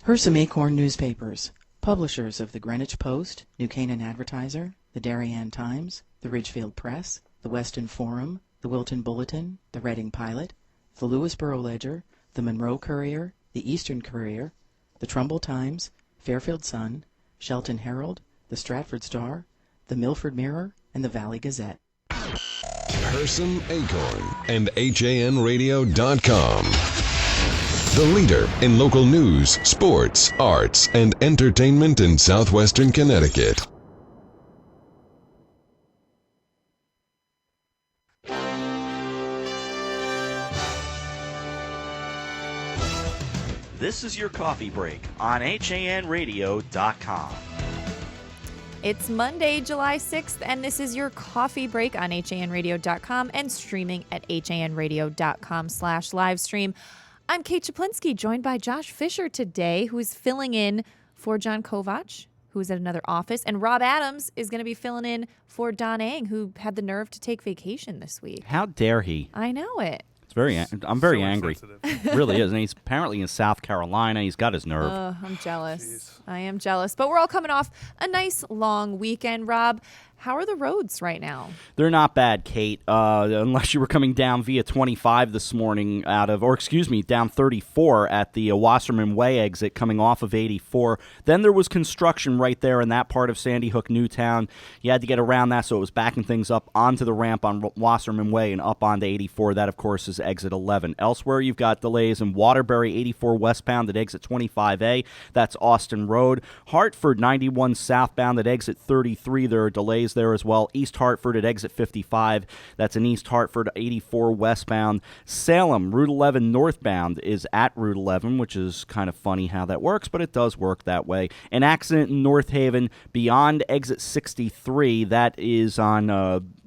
Hersam Acorn newspapers, publishers of the Greenwich Post, New Canaan Advertiser, the Darien Times, the Ridgefield Press, the Weston Forum, the Wilton Bulletin, the Reading Pilot, the Lewisboro Ledger, the Monroe Courier, the Eastern Courier, the Trumbull Times, Fairfield Sun, Shelton Herald, the Stratford Star, the Milford Mirror, and the Valley Gazette. Hersam, Acorn, and HANradio.com. The leader in local news, sports, arts, and entertainment in southwestern Connecticut. This is your coffee break on HANradio.com. It's Monday, July 6th, and this is your coffee break on HANradio.com and streaming at HANradio.com/livestream. I'm Kate Czaplinski, joined by Josh Fisher today, who is filling in for John Kovach, who is at another office, and Rob Adams is going to be filling in for Don Ang, who had the nerve to take vacation this week. How dare he? I know it. I'm very so angry. It really is. And he's apparently in South Carolina. He's got his nerve. I'm jealous. Jeez. I am jealous. But we're all coming off a nice long weekend, Rob. How are the roads right now? They're not bad, Kate, unless you were coming down via 25 this morning down 34 at the Wasserman Way exit coming off of 84. Then there was construction right there in that part of Sandy Hook, Newtown. You had to get around that, so it was backing things up onto the ramp on Wasserman Way and up onto 84. That, of course, is exit 11. Elsewhere, you've got delays in Waterbury, 84 westbound at exit 25A. That's Austin Road. Hartford, 91 southbound at exit 33. There are delays there as well. East Hartford at exit 55. That's in East Hartford, 84 westbound. Salem, Route 11 northbound is at Route 11, which is kind of funny how that works, but it does work that way. An accident in North Haven beyond exit 63. That is on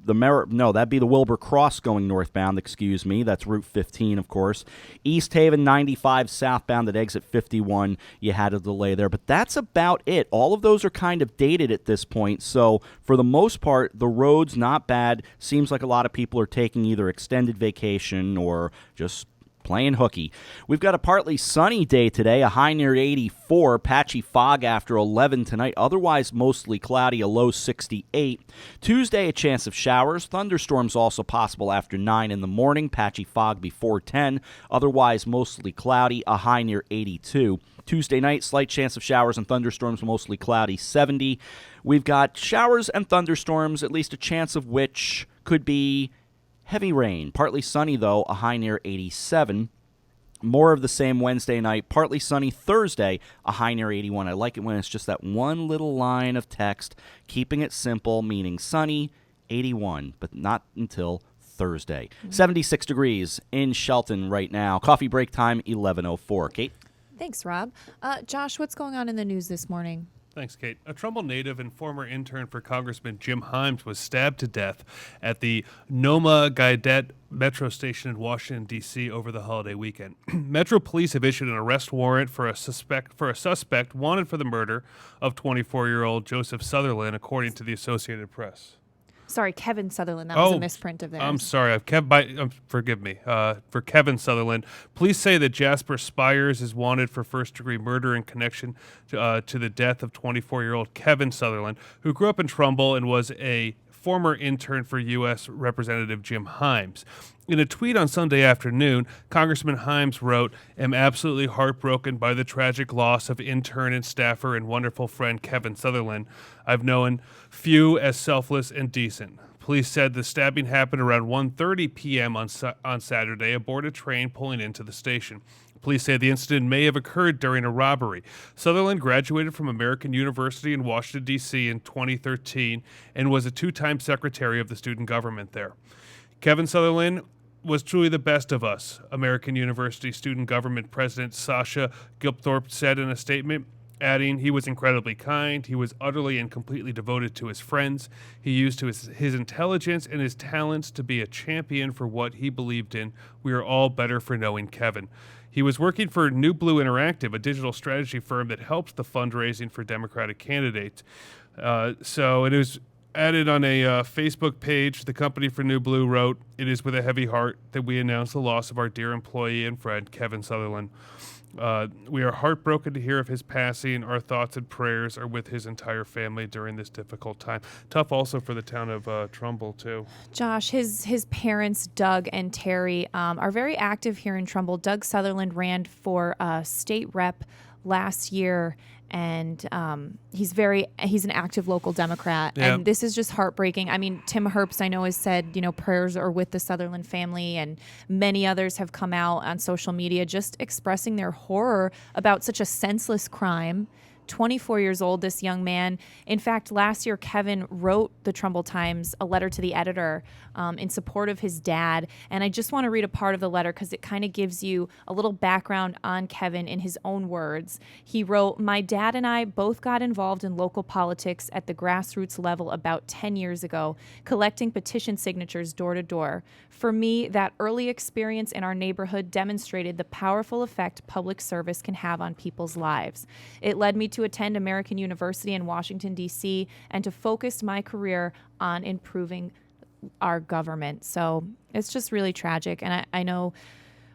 that'd be the Wilbur Cross going northbound, excuse me. That's Route 15, of course. East Haven, 95 southbound at exit 51. You had a delay there, but that's about it. All of those are kind of dated at this point, so for the most part, the road's not bad. Seems like a lot of people are taking either extended vacation or just playing hooky. We've got a partly sunny day today, a high near 84, patchy fog after 11 tonight, otherwise mostly cloudy, a low 68. Tuesday, a chance of showers, thunderstorms also possible after 9 in the morning, patchy fog before 10, otherwise mostly cloudy, a high near 82. Tuesday night, slight chance of showers and thunderstorms, mostly cloudy, 70. We've got showers and thunderstorms, at least a chance of which could be heavy rain. Partly sunny, though, a high near 87. More of the same Wednesday night. Partly sunny Thursday, a high near 81. I like it when it's just that one little line of text, keeping it simple, meaning sunny, 81, but not until Thursday. 76 degrees in Shelton right now. Coffee break time, 11:04. Kate? Thanks, Rob. Josh, what's going on in the news this morning? Thanks, Kate. A Trumbull native and former intern for Congressman Jim Himes was stabbed to death at the Noma Gaidet Metro station in Washington, D.C. over the holiday weekend. Metro police have issued an arrest warrant for a suspect wanted for the murder of 24-year-old Joseph Sutherland, according to the Associated Press. Sorry, Kevin Sutherland. That was a misprint of theirs. I'm sorry. Forgive me. For Kevin Sutherland, police say that Jasper Spires is wanted for first-degree murder in connection to the death of 24-year-old Kevin Sutherland, who grew up in Trumbull and was a former intern for U.S. Representative Jim Himes. In a tweet on Sunday afternoon, Congressman Himes wrote, "Am absolutely heartbroken by the tragic loss of intern and staffer and wonderful friend Kevin Sutherland. I've known few as selfless and decent." Police said the stabbing happened around 1:30 p.m. on Saturday aboard a train pulling into the station. Police say the incident may have occurred during a robbery. Sutherland graduated from American University in Washington, D.C. in 2013 and was a two-time secretary of the student government there. Kevin Sutherland was truly the best of us, American University student government president Sasha Gilthorpe said in a statement, adding, "He was incredibly kind. He was utterly and completely devoted to his friends. He used his intelligence and his talents to be a champion for what he believed in. We are all better for knowing Kevin." He was working for New Blue Interactive, a digital strategy firm that helps the fundraising for Democratic candidates. So it is Added on a Facebook page, the company for New Blue wrote, "It is with a heavy heart that we announce the loss of our dear employee and friend, Kevin Sutherland. We are heartbroken to hear of his passing. Our thoughts and prayers are with his entire family during this difficult time." Tough also for the town of Trumbull, too. Josh, his parents, Doug and Terry, are very active here in Trumbull. Doug Sutherland ran for state rep last year, and he's an active local Democrat. Yeah. And this is just heartbreaking. I mean, Tim Herbst, I know, has said, prayers are with the Sutherland family, and many others have come out on social media just expressing their horror about such a senseless crime. 24 years old, this young man. In fact, last year, Kevin wrote the Trumbull Times a letter to the editor in support of his dad. And I just want to read a part of the letter because it kind of gives you a little background on Kevin in his own words. He wrote, "My dad and I both got involved in local politics at the grassroots level about 10 years ago, collecting petition signatures door to door. For me, that early experience in our neighborhood demonstrated the powerful effect public service can have on people's lives. It led me to attend American University in Washington, D.C., and to focus my career on improving our government." So it's just really tragic. And I know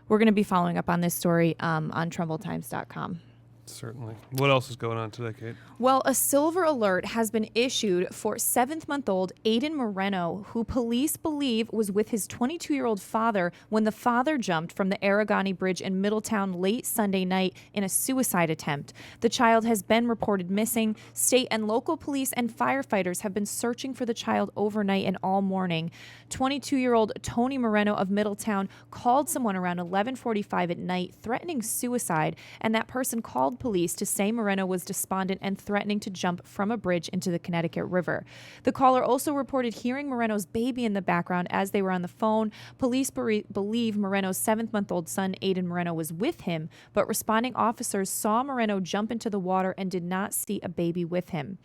we're going to be following up on this story on TrumbullTimes.com. Certainly. What else is going on today, Kate? Well, a silver alert has been issued for 7-month-old Aiden Moreno, who police believe was with his 22-year-old father when the father jumped from the Aragani Bridge in Middletown late Sunday night in a suicide attempt. The child has been reported missing. State and local police and firefighters have been searching for the child overnight and all morning. 22-year-old Tony Moreno of Middletown called someone around 11:45 at night threatening suicide, and that person called police to say Moreno was despondent and threatening to jump from a bridge into the Connecticut River. The caller also reported hearing Moreno's baby in the background as they were on the phone. Police believe Moreno's 7-month-old son, Aiden Moreno, was with him, but responding officers saw Moreno jump into the water and did not see a baby with him.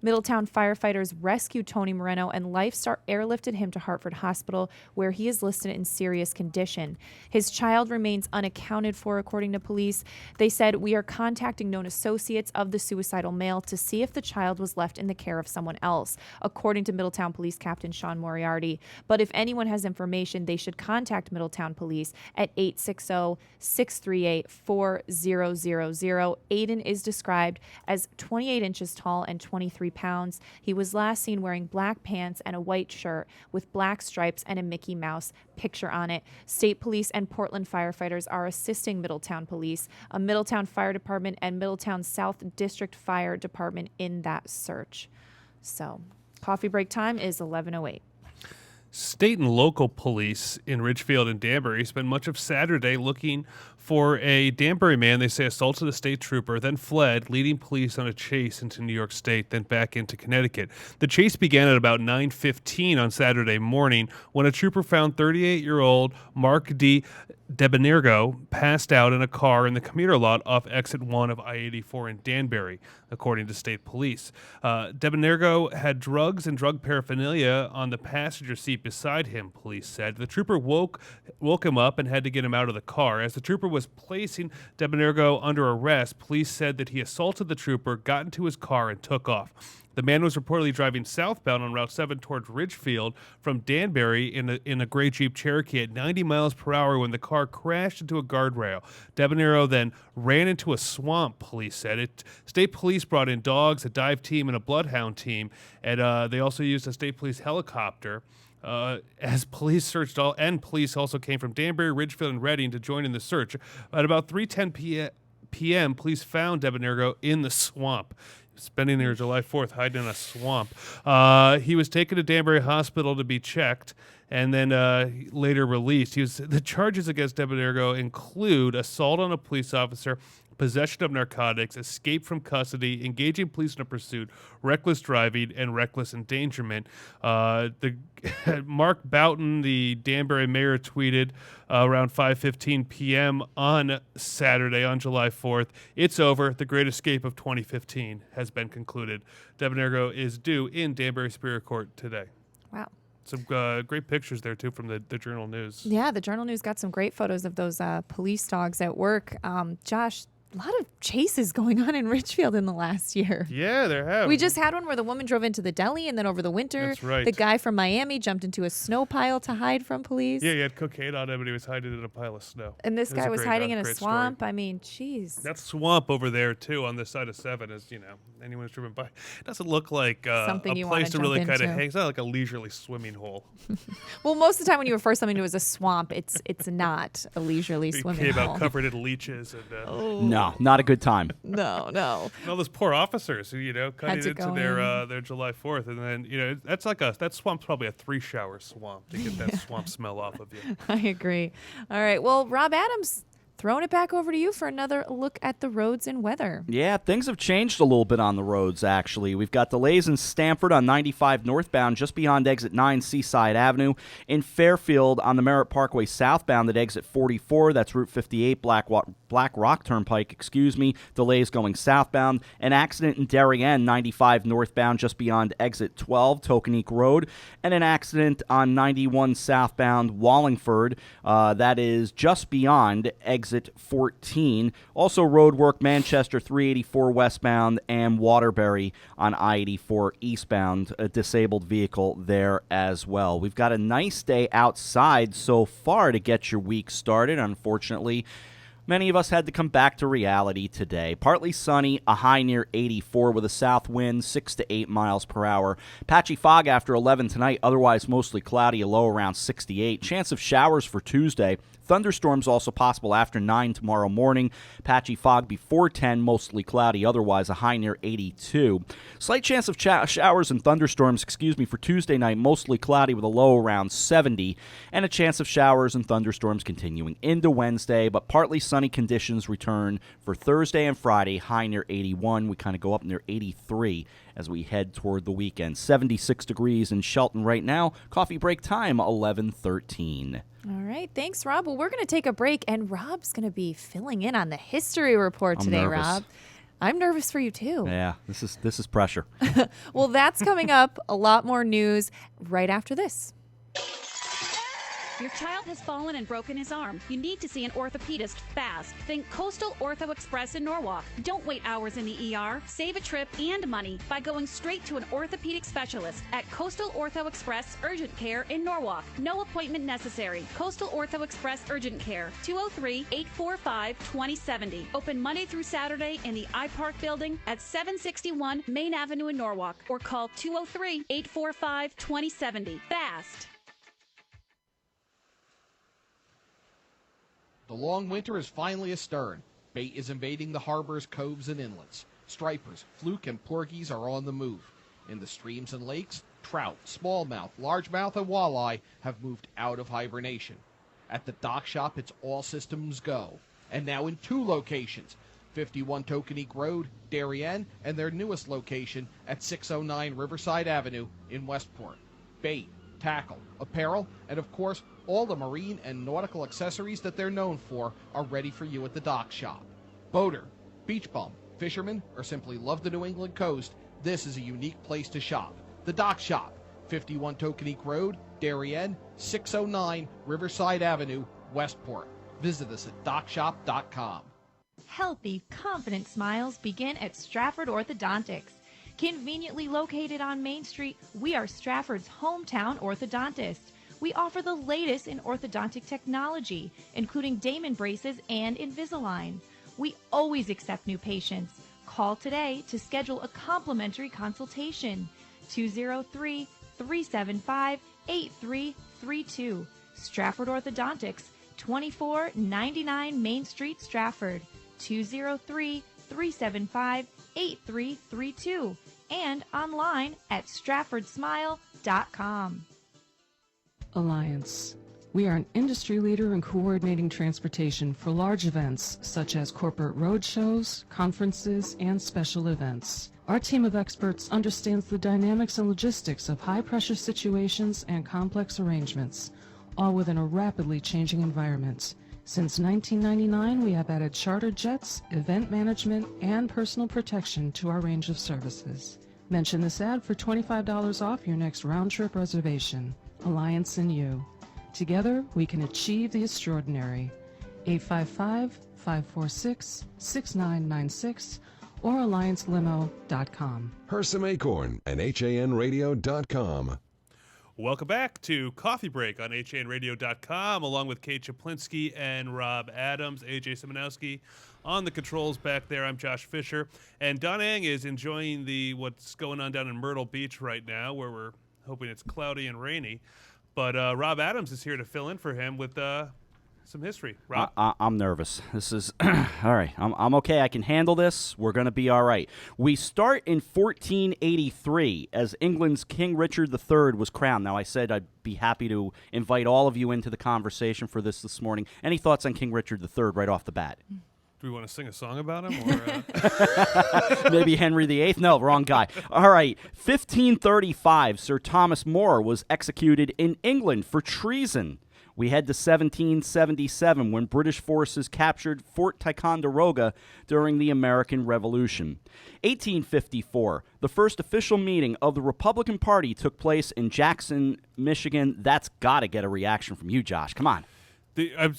Middletown firefighters rescued Tony Moreno, and LifeStar airlifted him to Hartford Hospital, where he is listed in serious condition. His child remains unaccounted for, according to police. They said, "We are contacting known associates of the suicidal male to see if the child was left in the care of someone else," according to Middletown Police Captain Sean Moriarty. But if anyone has information, they should contact Middletown Police at 860-638-4000. Aiden is described as 28 inches tall and 23 pounds. He was last seen wearing black pants and a white shirt with black stripes and a Mickey Mouse picture on it. State police and Portland firefighters are assisting Middletown Police, a Middletown Fire Department, and Middletown South District Fire Department in that search. So, coffee break time is 11:08. State and local police in Ridgefield and Danbury spent much of Saturday looking for a Danbury man they say assaulted a state trooper, then fled, leading police on a chase into New York State, then back into Connecticut. The chase began at about 9:15 on Saturday morning when a trooper found 38-year-old Mark D. Debenergo passed out in a car in the commuter lot off exit 1 of I-84 in Danbury, according to state police. Debenergo had drugs and drug paraphernalia on the passenger seat beside him, police said. The trooper woke him up and had to get him out of the car. As the trooper was placing Debenergo under arrest, police said that he assaulted the trooper, got into his car, and took off. The man was reportedly driving southbound on Route 7 towards Ridgefield from Danbury in a gray Jeep Cherokee at 90 miles per hour when the car crashed into a guardrail. Debenergo then ran into a swamp, police said. State police brought in dogs, a dive team, and a bloodhound team, and they also used a state police helicopter. As police searched police also came from Danbury, Ridgefield, and Reading to join in the search. At about 3:10 p.m., police found Debenergo in the swamp. Spending there July 4th hiding in a swamp. He was taken to Danbury Hospital to be checked and then later released. The charges against Debenergo include assault on a police officer, possession of narcotics, escape from custody, engaging police in a pursuit, reckless driving, and reckless endangerment. Mark Boughton, the Danbury mayor, tweeted around 5:15 p.m. on Saturday, on July 4th, "It's over. The great escape of 2015 has been concluded." Debenergo is due in Danbury Superior Court today. Wow. Some great pictures there, too, from the Journal News. Yeah, the Journal News got some great photos of those police dogs at work. Josh, lot of chases going on in Ridgefield in the last year. Yeah, there have. We just had one where the woman drove into the deli, and then over the winter, That's right. the guy from Miami jumped into a snow pile to hide from police. Yeah, he had cocaine on him, and he was hiding in a pile of snow. And this It guy was hiding in a great swamp. story. I mean, jeez. That swamp over there, too, on this side of 7 is, anyone who's driven by, it doesn't look like Something a you place wanna to really jump kind of into. hang. It's not like a leisurely swimming hole. Well, most of the time when you refer something to as a swamp, it's not a leisurely He swimming came hole. out covered in leeches and No, not a good time. No. and all those poor officers who cutting to into go their July 4th, and then that swamp's probably a 3-shower swamp to get that swamp smell off of you. I agree. All right. Well, Rob Adams, throwing it back over to you for another look at the roads and weather. Yeah, things have changed a little bit on the roads, actually. We've got delays in Stamford on 95 northbound just beyond exit 9 Seaside Avenue. In Fairfield on the Merritt Parkway southbound at exit 44, that's Route 58, Black Rock Turnpike, delays going southbound. An accident in Darien, 95 northbound just beyond exit 12, Tokenique Road. And an accident on 91 southbound Wallingford, that is just beyond exit 14. Also road work Manchester 384 westbound and Waterbury on I-84 eastbound. A disabled vehicle there as well. We've got a nice day outside so far to get your week started. Unfortunately, many of us had to come back to reality today. Partly sunny, a high near 84 with a south wind 6 to 8 miles per hour. Patchy fog after 11 tonight, otherwise mostly cloudy, a low around 68. Chance of showers for Tuesday. Thunderstorms also possible after 9 tomorrow morning. Patchy fog before 10, mostly cloudy, otherwise a high near 82. Slight chance of showers and thunderstorms, for Tuesday night, mostly cloudy with a low around 70. And a chance of showers and thunderstorms continuing into Wednesday, but partly sunny conditions return for Thursday and Friday, high near 81. We kind of go up near 83 as we head toward the weekend. 76 degrees in Shelton right now. Coffee break time, 11:13. All right. Thanks, Rob. Well, we're going to take a break, and Rob's going to be filling in on the history report I'm today, nervous. Rob. I'm nervous for you, too. Yeah, this is pressure. Well, that's coming up. A lot more news right after this. Your child has fallen and broken his arm. You need to see an orthopedist fast. Think Coastal Ortho Express in Norwalk. Don't wait hours in the ER. Save a trip and money by going straight to an orthopedic specialist at Coastal Ortho Express Urgent Care in Norwalk. No appointment necessary. Coastal Ortho Express Urgent Care, 203-845-2070. Open Monday through Saturday in the iPark building at 761 Main Avenue in Norwalk, or call 203-845-2070. Fast. The long winter is finally astern. Bait is invading the harbors, coves, and inlets. Stripers, fluke, and porgies are on the move. In the streams and lakes, trout, smallmouth, largemouth, and walleye have moved out of hibernation. At the dock shop, it's all systems go. And now in 2 locations, 51 Tokenique Road, Darien, and their newest location at 609 Riverside Avenue in Westport. Bait, tackle, apparel, and of course, all the marine and nautical accessories that they're known for are ready for you at the dock shop. Boater, beach bum, fisherman, or simply love the New England coast, this is a unique place to shop. The Dock Shop, 51 Tokenique Road, Darien, 609 Riverside Avenue, Westport. Visit us at dockshop.com. Healthy, confident smiles begin at Stratford Orthodontics. Conveniently located on Main Street, we are Stratford's hometown orthodontist. We offer the latest in orthodontic technology, including Damon braces and Invisalign. We always accept new patients. Call today to schedule a complimentary consultation. 203-375-8332. Stratford Orthodontics, 2499 Main Street, Stratford. 203-375-8332. And online at stratfordsmile.com. Alliance. We are an industry leader in coordinating transportation for large events such as corporate road shows, conferences, and special events. Our team of experts understands the dynamics and logistics of high-pressure situations and complex arrangements, all within a rapidly changing environment. Since 1999, we have added charter jets, event management, and personal protection to our range of services. Mention this ad for $25 off your next round-trip reservation. Alliance and you. Together, we can achieve the extraordinary. 546-6996 or alliancelimo.com. Hersam Acorn and HANradio.com. Welcome back to Coffee Break on HANradio.com, along with Kate Czaplinski and Rob Adams. AJ Simonowski on the controls back there. I'm Josh Fisher. And Don Ang is enjoying what's going on down in Myrtle Beach right now, where we're hoping it's cloudy and rainy. But Rob Adams is here to fill in for him with some history. Rob? I'm nervous. This is all right. I'm okay. I can handle this. We're going to be all right. We start in 1483 as England's King Richard III was crowned. Now, I said I'd be happy to invite all of you into the conversation for this morning. Any thoughts on King Richard III right off the bat? Do we want to sing a song about him? Or, Maybe Henry VIII? No, wrong guy. All right. 1535, Sir Thomas More was executed in England for treason. We head to 1777 when British forces captured Fort Ticonderoga during the American Revolution. 1854, the first official meeting of the Republican Party took place in Jackson, Michigan. That's got to get a reaction from you, Josh. Come on.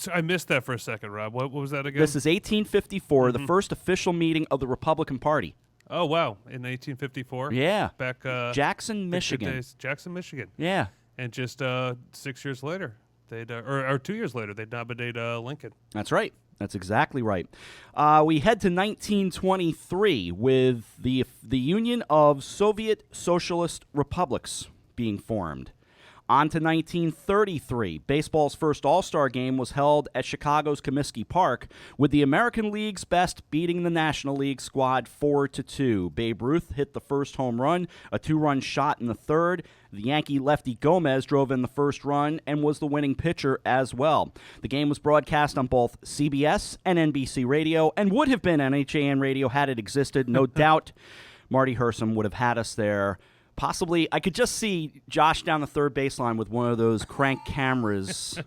I missed that for a second, Rob. What was that again? This is 1854, the first official meeting of the Republican Party. Oh, wow. In 1854? Yeah. Back Jackson, Michigan. Jackson, Michigan. Yeah. And just 6 years later, or 2 years later, they'd nominate Lincoln. That's right. That's exactly right. We head to 1923 with the Union of Soviet Socialist Republics being formed. On to 1933. Baseball's first All-Star game was held at Chicago's Comiskey Park, with the American League's best beating the National League squad 4-2. Babe Ruth hit the first home run, a 2-run shot in the third. The Yankee lefty Gomez drove in the first run and was the winning pitcher as well. The game was broadcast on both CBS and NBC Radio and would have been on HAN Radio had it existed. No doubt Marty Hersam would have had us there. Possibly, I could just see Josh down the third baseline with one of those crank cameras.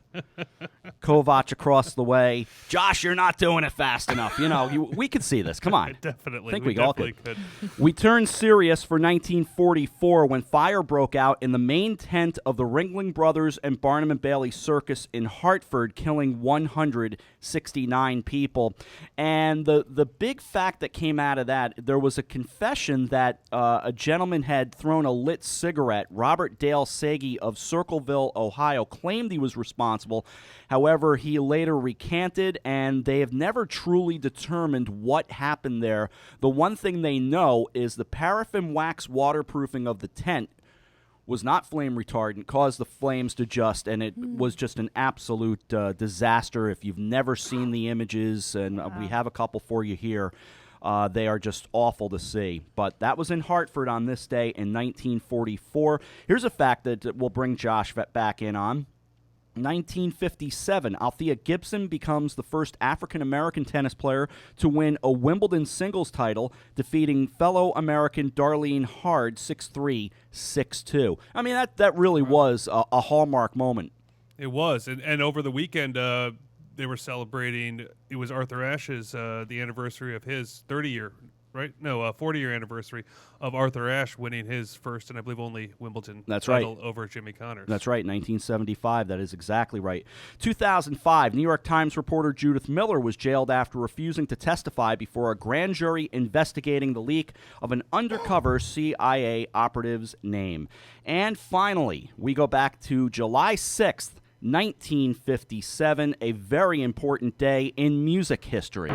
Kovac across the way. Josh, you're not doing it fast enough. We could see this. Come on. Definitely. I think we all could. We turned serious for 1944 when fire broke out in the main tent of the Ringling Brothers and Barnum and Bailey Circus in Hartford, killing 169 people. And the big fact that came out of that, there was a confession that a gentleman had thrown a lit cigarette. Robert Dale Sagi of Circleville, Ohio, claimed he was responsible. However, he later recanted, and they have never truly determined what happened there. The one thing they know is the paraffin wax waterproofing of the tent was not flame retardant, caused the flames to and it was just an absolute disaster. If you've never seen the images, and we have a couple for you here, they are just awful to see. But that was in Hartford on this day in 1944. Here's a fact that we'll bring Josh back in on. 1957, Althea Gibson becomes the first African-American tennis player to win a Wimbledon singles title, defeating fellow American Darlene Hard 6-3, 6-2. I mean, that really was a hallmark moment. It was. And over the weekend, they were celebrating, it was Arthur Ashe's, the anniversary of his 30-year, right? No, 40-year anniversary of Arthur Ashe winning his first and I believe only Wimbledon title over Jimmy Connors. That's right, 1975. That is exactly right. 2005, New York Times reporter Judith Miller was jailed after refusing to testify before a grand jury investigating the leak of an undercover CIA operative's name. And finally, we go back to July 6th, 1957, a very important day in music history.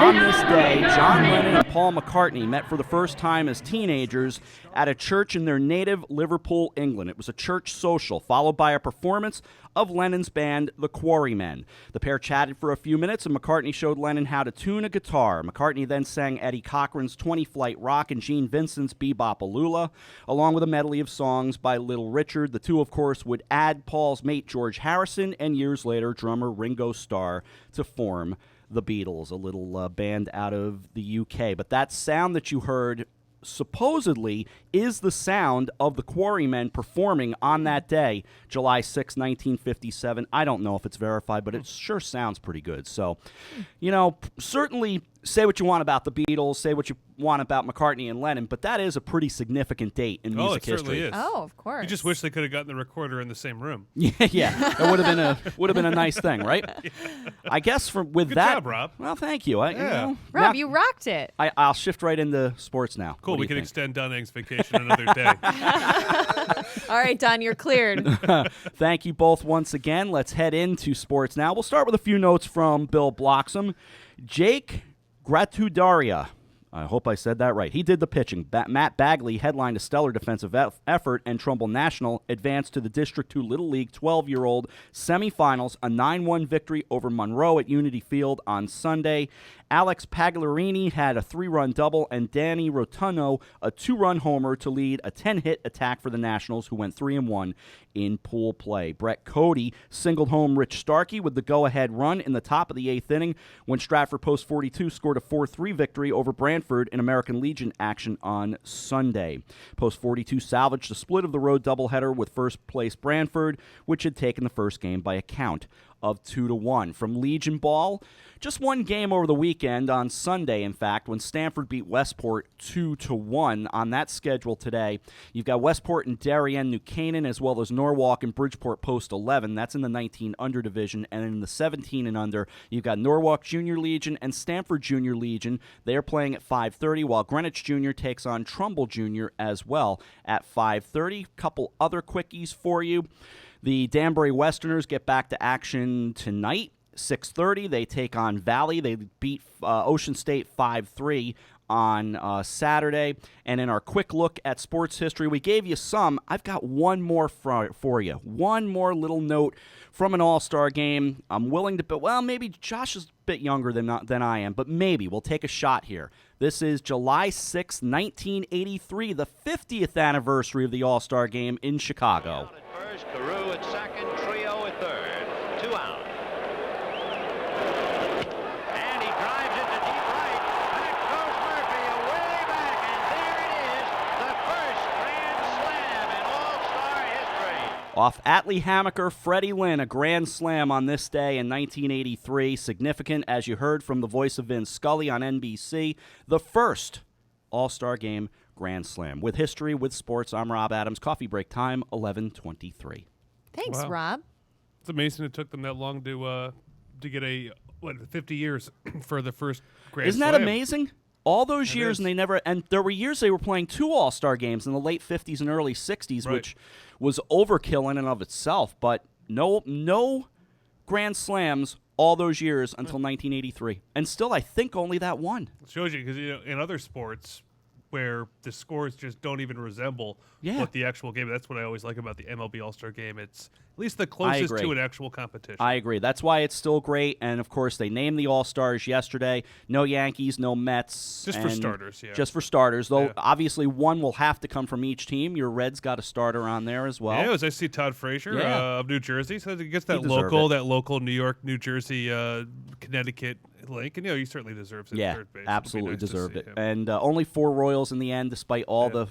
On this day, John Lennon and Paul McCartney met for the first time as teenagers at a church in their native Liverpool, England. It was a church social, followed by a performance of Lennon's band, the Quarrymen. The pair chatted for a few minutes, and McCartney showed Lennon how to tune a guitar. McCartney then sang Eddie Cochran's 20 Flight Rock and Gene Vincent's Bebop-A-Lula, along with a medley of songs by Little Richard. The two, of course, would add Paul's mate George Harrison and years later drummer Ringo Starr to form the Beatles, a little band out of the UK. But that sound that you heard supposedly is the sound of the Quarrymen performing on that day, July 6, 1957. I don't know if it's verified, but it sure sounds pretty good. So, certainly say what you want about the Beatles, say what you want about McCartney and Lennon, but that is a pretty significant date in music history. Oh, it certainly is. Oh, of course. You just wish they could have gotten the recorder in the same room. Yeah, that would have been a nice thing, right? Yeah. I guess with Good that. job, Rob. Well, thank you. Rob, you rocked it. I'll shift right into sports now. Cool. What do We you can think? extend Dunning's vacation another day. All right, Don, you're cleared. Thank you both once again. Let's head into sports now. We'll start with a few notes from Bill Bloxham. Jake Gratudaria. I hope I said that right. He did the pitching. Matt Bagley headlined a stellar defensive effort, and Trumbull National advanced to the District 2 Little League 12-year-old semifinals, a 9-1 victory over Monroe at Unity Field on Sunday. Alex Pagliarini had a 3-run double, and Danny Rotuno a 2-run homer to lead a 10-hit attack for the Nationals, who went 3-1 in pool play. Brett Cody singled home Rich Starkey with the go-ahead run in the top of the 8th inning when Stratford Post 42 scored a 4-3 victory over Brantford in American Legion action on Sunday. Post 42 salvaged a split of the road doubleheader with first-place Brantford, which had taken the first game by a count of 2-1. From Legion ball, just one game over the weekend on Sunday, in fact, when Stanford beat Westport 2-1. On that schedule today, you've got Westport and Darien New Canaan, as well as Norwalk and Bridgeport Post 11. That's in the 19 under division. And in the 17 and under, you've got Norwalk Junior Legion and Stanford Junior Legion. They're playing at 5:30, while Greenwich Junior takes on Trumbull Junior as well at 5:30. Couple other quickies for you. The Danbury Westerners get back to action tonight, 6:30. They take on Valley. They beat Ocean State 5-3 on Saturday. And in our quick look at sports history, we gave you some. I've got one more for you. One more little note from an all-star game. I'm willing to bet, well, maybe Josh is a bit younger than I am, but maybe we'll take a shot here. This is July 6, 1983, the 50th anniversary of the all-star game in Chicago. First, Carew at second, Trio at third. 2 out. And he drives it to deep right. Back goes Murphy, away back, and there it is, the first grand slam in All-Star history. Off Atlee Hammaker, Freddie Lynn, a grand slam on this day in 1983. Significant, as you heard from the voice of Vin Scully on NBC, the first All-Star game grand slam. With history, with sports, I'm Rob Adams. Coffee break time, 11:23. Thanks, Wow. Rob. It's amazing it took them that long to get 50 years for the first grand Isn't slam. that amazing? All those It years, is. and there were years they were playing 2 All-Star games in the late 50s and early 60s, Right. which was overkill in and of itself, but no grand slams all those years until 1983. And still, I think only that one. It shows you because in other sports where the scores just don't even resemble Yeah. what the actual game. That's what I always like about the MLB All-Star Game. It's at least the closest agree. to an actual competition. I agree. That's why it's still great. And, of course, they named the All-Stars yesterday. No Yankees, no Mets. Just for and starters, yeah. Just for starters, though Yeah. obviously one will have to come from each team. Your Reds got a starter on there as well. Yeah, as I see Todd Frazier Yeah. of New Jersey, so it gets He that deserved local New York, New Jersey, Connecticut link, and he certainly deserves it. Yeah, at third base. It'd be absolutely nice to deserved see it. him. And only 4 Royals in the end, despite all Yeah.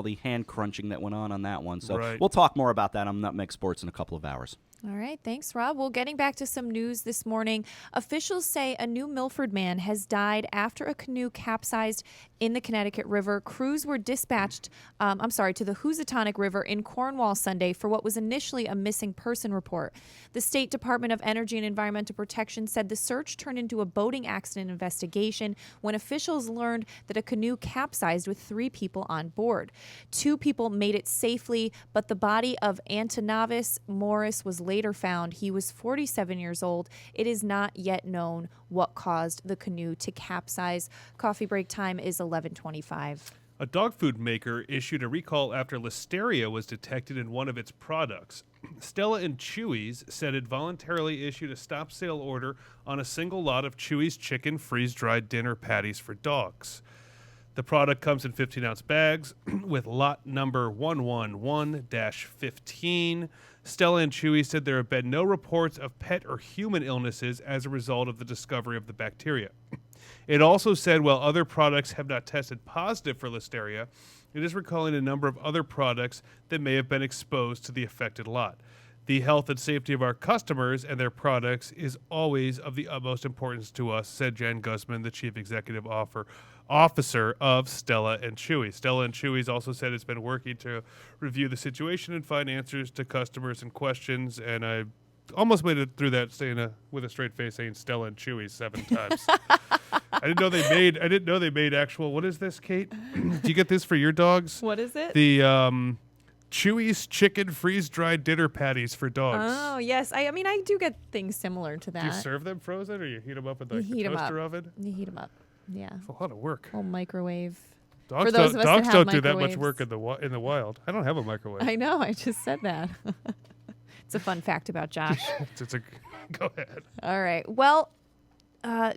the hand crunching that went on that one. So Right. we'll talk more about that on Nutmeg Sports in a couple of hours. All right, thanks, Rob. Well, getting back to some news this morning, officials say a New Milford man has died after a canoe capsized in the Connecticut River. Crews were dispatched, to the Housatonic River in Cornwall Sunday for what was initially a missing person report. The State Department of Energy and Environmental Protection said the search turned into a boating accident investigation when officials learned that a canoe capsized with 3 people on board. 2 people made it safely, but the body of Antonavis Morris was later found. He was 47 years old. It is not yet known what caused the canoe to capsize. Coffee break time is 11:25. A dog food maker issued a recall after listeria was detected in one of its products. Stella and Chewy's said it voluntarily issued a stop sale order on a single lot of Chewy's chicken freeze-dried dinner patties for dogs. The product comes in 15-ounce bags with lot number 111-15. Stella and Chewy said there have been no reports of pet or human illnesses as a result of the discovery of the bacteria. It also said while other products have not tested positive for Listeria, it is recalling a number of other products that may have been exposed to the affected lot. The health and safety of our customers and their products is always of the utmost importance to us, said Jen Guzman, the chief executive officer of Stella & Chewy's. Stella & Chewy's also said it's been working to review the situation and find answers to customers and questions, and I almost made it through that with a straight face saying Stella & Chewy's 7 times. I didn't know they made actual. What is this, Kate? Do you get this for your dogs? What is it? The Chewy's chicken freeze-dried dinner patties for dogs. Oh, yes. I mean, I do get things similar to that. Do you serve them frozen, or you heat them up in the toaster oven? You heat them up. Yeah. It's a lot of work. Whole microwave. Dogs For those of us dogs that don't have do that much microwaves. work in the wild. I don't have a microwave. I know. I just said that. It's a fun fact about Josh. Go ahead. All right. Well,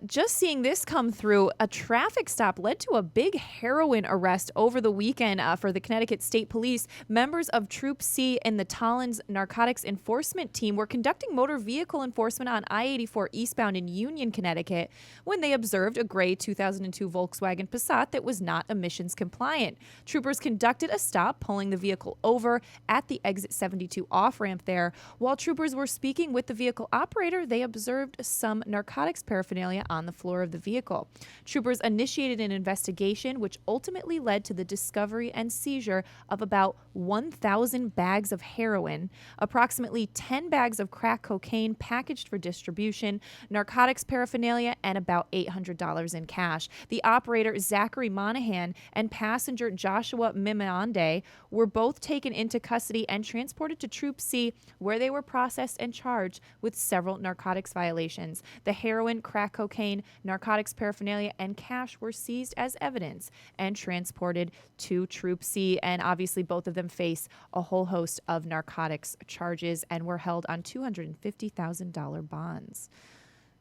just seeing this come through, a traffic stop led to a big heroin arrest over the weekend for the Connecticut State Police. Members of Troop C and the Tollins Narcotics Enforcement Team were conducting motor vehicle enforcement on I-84 eastbound in Union, Connecticut, when they observed a gray 2002 Volkswagen Passat that was not emissions compliant. Troopers conducted a stop, pulling the vehicle over at the exit 72 off-ramp there. While troopers were speaking with the vehicle operator, they observed some narcotics paraphernalia on the floor of the vehicle. Troopers initiated an investigation, which ultimately led to the discovery and seizure of about 1,000 bags of heroin, approximately 10 bags of crack cocaine packaged for distribution, narcotics paraphernalia, and about $800 in cash. The operator, Zachary Monahan, and passenger Joshua Mimonde were both taken into custody and transported to Troop C, where they were processed and charged with several narcotics violations. The heroin, crack cocaine, narcotics paraphernalia, and cash were seized as evidence and transported to Troop C. And obviously, both of them face a whole host of narcotics charges and were held on $250,000 bonds.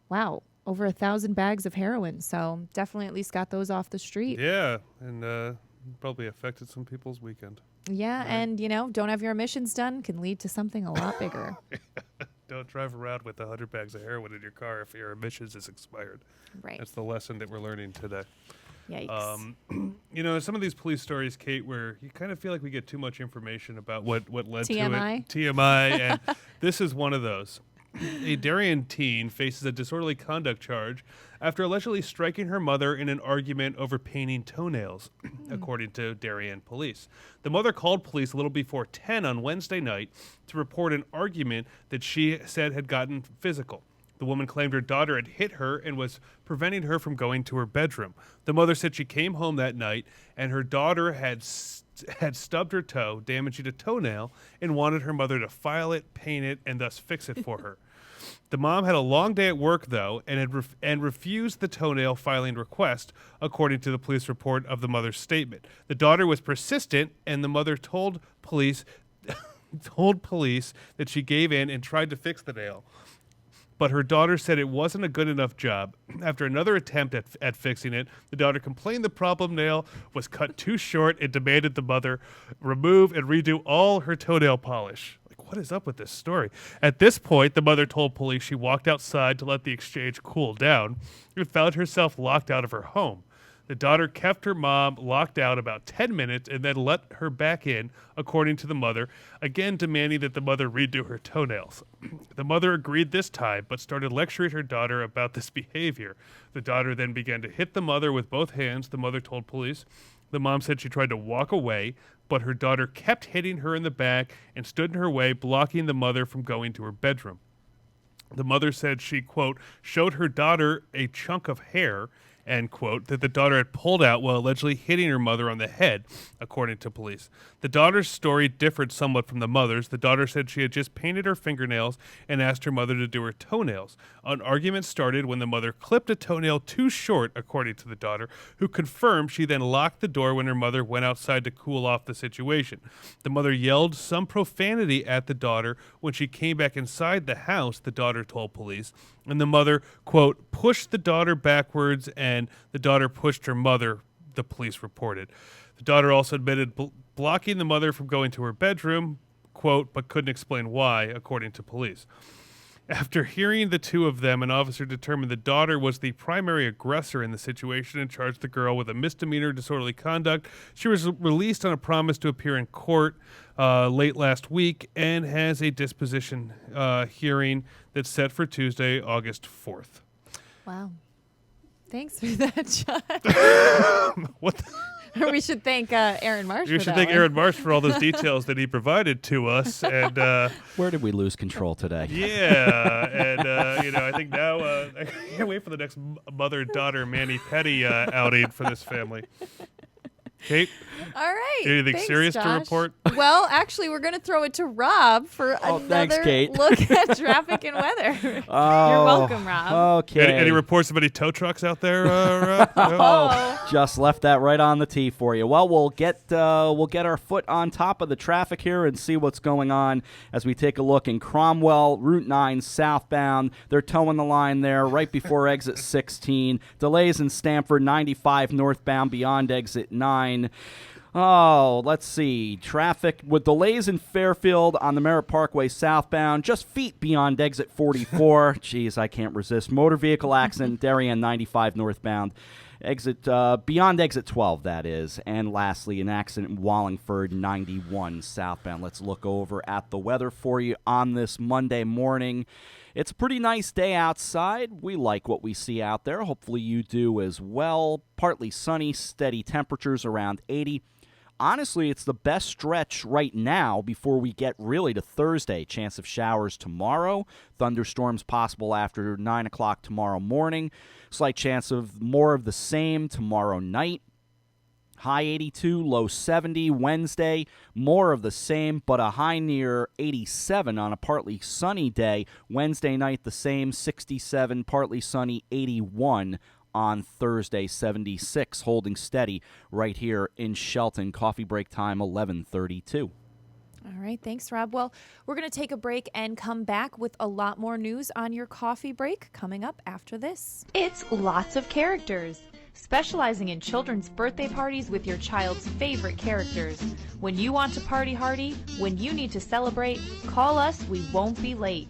Wow. Over 1,000 bags of heroin. So definitely at least got those off the street. Yeah. And probably affected some people's weekend. Yeah. Right. And, don't have your emissions done can lead to something a lot bigger. Don't drive around with 100 bags of heroin in your car if your emissions is expired. Right. That's the lesson that we're learning today. Yikes. Some of these police stories, Kate, where you kind of feel like we get too much information about what led TMI. to it. TMI. And this is one of those. A Darien teen faces a disorderly conduct charge after allegedly striking her mother in an argument over painting toenails, according to Darien police. The mother called police a little before 10 on Wednesday night to report an argument that she said had gotten physical. The woman claimed her daughter had hit her and was preventing her from going to her bedroom. The mother said she came home that night and her daughter had stubbed her toe, damaging a toenail, and wanted her mother to file it, paint it, and thus fix it for her. The mom had a long day at work, though, and refused the toenail filing request, according to the police report of the mother's statement. The daughter was persistent, and the mother told police that she gave in and tried to fix the nail. But her daughter said it wasn't a good enough job. After another attempt at fixing it, the daughter complained the problem nail was cut too short and demanded the mother remove and redo all her toenail polish. Like, what is up with this story? At this point, the mother told police she walked outside to let the exchange cool down and found herself locked out of her home. The daughter kept her mom locked out about 10 minutes and then let her back in, according to the mother, again demanding that the mother redo her toenails. The mother agreed this time, but started lecturing her daughter about this behavior. The daughter then began to hit the mother with both hands, the mother told police. The mom said she tried to walk away, but her daughter kept hitting her in the back and stood in her way, blocking the mother from going to her bedroom. The mother said she, quote, showed her daughter a chunk of hair, end quote, that the daughter had pulled out while allegedly hitting her mother on the head, according to police. The daughter's story differed somewhat from the mother's. The daughter said she had just painted her fingernails and asked her mother to do her toenails. An argument started when the mother clipped a toenail too short, according to the daughter, who confirmed she then locked the door when her mother went outside to cool off the situation. The mother yelled some profanity at the daughter when she came back inside the house, the daughter told police. And the mother, quote, pushed the daughter backwards and the daughter pushed her mother, the police reported. The daughter also admitted blocking the mother from going to her bedroom, quote, but couldn't explain why, according to police. After hearing the two of them, an officer determined the daughter was the primary aggressor in the situation and charged the girl with a misdemeanor disorderly conduct. She was released on a promise to appear in court late last week and has a disposition hearing that's set for Tuesday, August 4th. Wow. Thanks for that, John. What? We should thank Aaron Marsh. You should thank Aaron Marsh for all those details that he provided to us. And where did we lose control today? Yeah, and I think now I can't wait for the next mother-daughter mani-pedi outing for this family. Kate? All right. Anything Thanks, serious Josh. to report? Well, actually, we're going to throw it to Rob for another thanks, Kate. look at traffic and weather. Oh, you're welcome, Rob. Okay. Any reports of any tow trucks out there, Rob? Oh, just left that right on the tee for you. Well, we'll get our foot on top of the traffic here and see what's going on as we take a look in Cromwell, Route 9 southbound. They're towing the line there right before exit 16. Delays in Stamford, 95 northbound beyond exit 9. Oh, let's see. Traffic with delays in Fairfield on the Merritt Parkway southbound, just feet beyond exit 44. Jeez, I can't resist. Motor vehicle accident, Darien 95 northbound. Beyond exit 12, that is. And lastly, an accident in Wallingford 91 southbound. Let's look over at the weather for you on this Monday morning. It's a pretty nice day outside. We like what we see out there. Hopefully you do as well. Partly sunny, steady temperatures around 80. Honestly, it's the best stretch right now before we get really to Thursday. Chance of showers tomorrow. Thunderstorms possible after 9 o'clock tomorrow morning. Slight chance of more of the same tomorrow night. High 82, low 70 Wednesday. More of the same, but a high near 87 on a partly sunny day. Wednesday night the same, 67, partly sunny, 81 on Thursday, 76, holding steady right here in Shelton. Coffee break time, 11:32. All right, thanks, Rob. Well, we're going to take a break and come back with a lot more news on your coffee break coming up after this. It's Lots of Characters, specializing in children's birthday parties with your child's favorite characters. When you want to party hardy, when you need to celebrate, call us, we won't be late.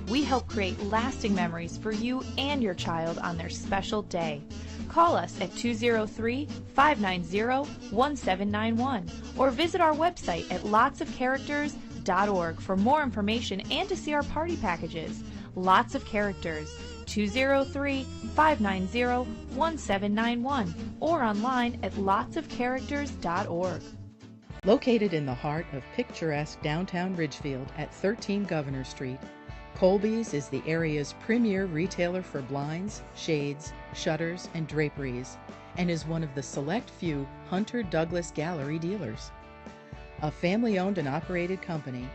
We help create lasting memories for you and your child on their special day. Call us at 203-590-1791 or visit our website at lotsofcharacters.org for more information and to see our party packages. Lots of Characters, 203-590-1791 or online at lotsofcharacters.org. Located in the heart of picturesque downtown Ridgefield at 13 Governor Street, Colby's is the area's premier retailer for blinds, shades, shutters, and draperies, and is one of the select few Hunter Douglas Gallery dealers. A family-owned and operated company,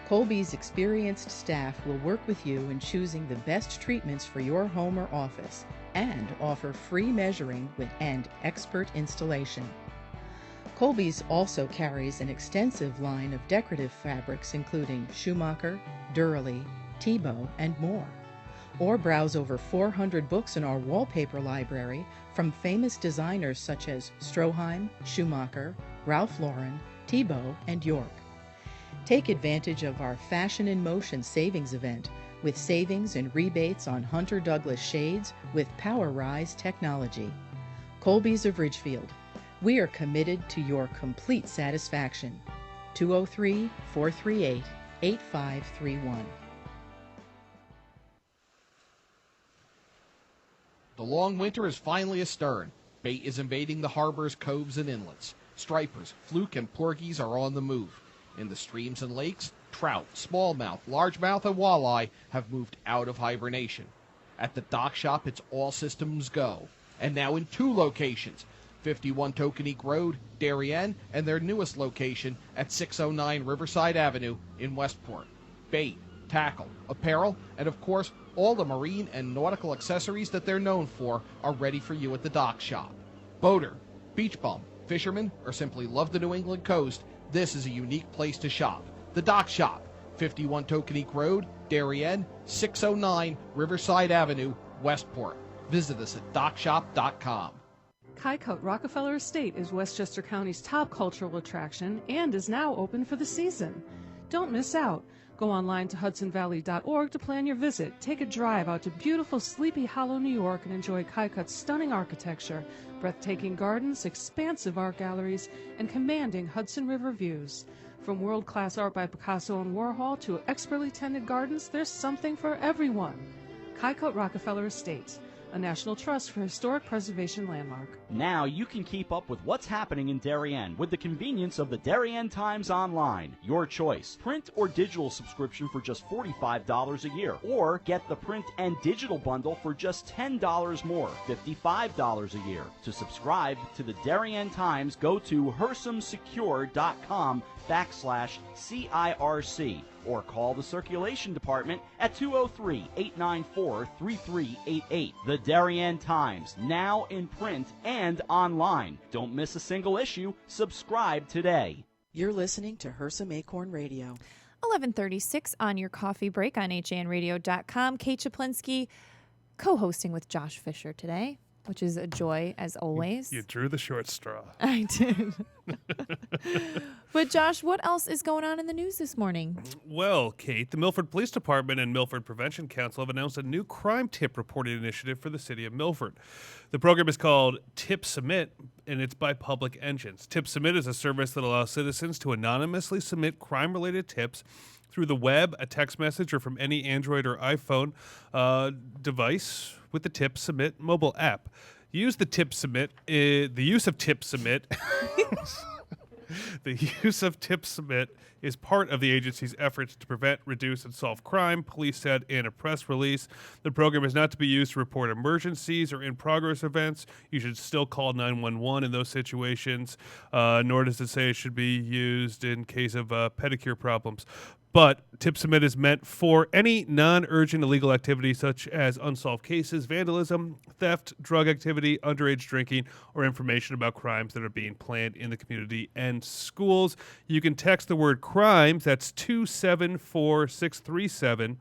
Colby's experienced staff will work with you in choosing the best treatments for your home or office and offer free measuring and expert installation. Colby's also carries an extensive line of decorative fabrics including Schumacher, Durley, Tebow, and more. Or browse over 400 books in our wallpaper library from famous designers such as Stroheim, Schumacher, Ralph Lauren, Tebow, and York. Take advantage of our Fashion in Motion savings event with savings and rebates on Hunter Douglas shades with Power Rise technology. Colby's of Ridgefield. We are committed to your complete satisfaction. 203-438-8531. The long winter is finally astern. Bait is invading the harbors, coves, and inlets. Stripers, fluke, and porgies are on the move. In the streams and lakes, trout, smallmouth, largemouth, and walleye have moved out of hibernation. At the dock shop, it's all systems go. And now in 2 locations, 51 Tokenique Road, Darien, and their newest location at 609 Riverside Avenue in Westport. Bait, tackle, apparel, and of course, all the marine and nautical accessories that they're known for are ready for you at the dock shop. Boater, beach bum, fisherman, or simply love the New England coast, this is a unique place to shop. The Dock Shop, 51 Tokenique Road, Darien, 609 Riverside Avenue, Westport. Visit us at dockshop.com. Kycote Rockefeller Estate is Westchester County's top cultural attraction and is now open for the season. Don't miss out. Go online to hudsonvalley.org to plan your visit. Take a drive out to beautiful Sleepy Hollow, New York, and enjoy Kykut's stunning architecture, breathtaking gardens, expansive art galleries, and commanding Hudson River views. From world-class art by Picasso and Warhol to expertly tended gardens, there's something for everyone. Kykut Rockefeller Estates, a National Trust for Historic Preservation landmark. Now you can keep up with what's happening in Darien with the convenience of the Darien Times Online. Your choice. Print or digital subscription for just $45 a year. Or get the print and digital bundle for just $10 more, $55 a year. To subscribe to the Darien Times, go to hersamsecure.com/CIRC or call the circulation department at 203-894-3388. The Darien Times, now in print and online. Don't miss a single issue. Subscribe today. You're listening to Hersam Acorn Radio. 11:36 on your coffee break on HANradio.com. Kate Czaplinski co-hosting with Josh Fisher today, which is a joy as always. You drew the short straw. I did. But Josh, what else is going on in the news this morning? Well, Kate, the Milford Police Department and Milford Prevention Council have announced a new crime tip reporting initiative for the city of Milford. The program is called Tip Submit, and it's by Public Engines. Tip Submit is a service that allows citizens to anonymously submit crime-related tips through the web, a text message, or from any Android or iPhone device with the Tip Submit mobile app. The use of Tip Submit is part of the agency's efforts to prevent, reduce, and solve crime, police said in a press release. The program is not to be used to report emergencies or in-progress events. You should still call 911 in those situations, nor does it say it should be used in case of pedicure problems. But Tip Submit is meant for any non-urgent illegal activity such as unsolved cases, vandalism, theft, drug activity, underage drinking, or information about crimes that are being planned in the community and schools. You can text the word crimes, that's 274637.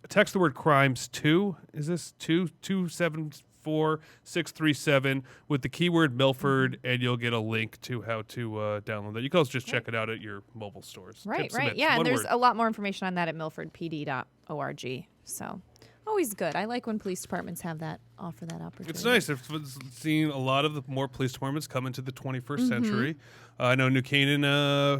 Text the word crimes to, is this 274637 with the keyword Milford, and you'll get a link to how to download that. You can also just check it out at your mobile stores. Right, Tip right. Submit. Yeah, and One there's word. a lot more information on that at milfordpd.org. So always good. I like when police departments have that, offer that opportunity. It's nice. I've seen a lot of the more police departments come into the 21st century. I know New Canaan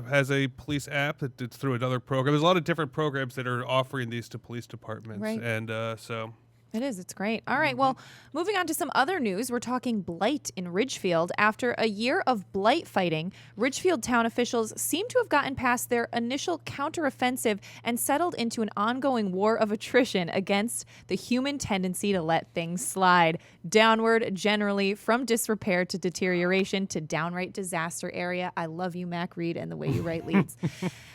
has a police app that's through another program. There's a lot of different programs that are offering these to police departments. Right. And so... It is. It's great. All right. Well, moving on to some other news. We're talking blight in Ridgefield. After a year of blight fighting, Ridgefield town officials seem to have gotten past their initial counteroffensive and settled into an ongoing war of attrition against the human tendency to let things slide downward, generally from disrepair to deterioration to downright disaster area. I love you, Mac Reed, and the way you write leads.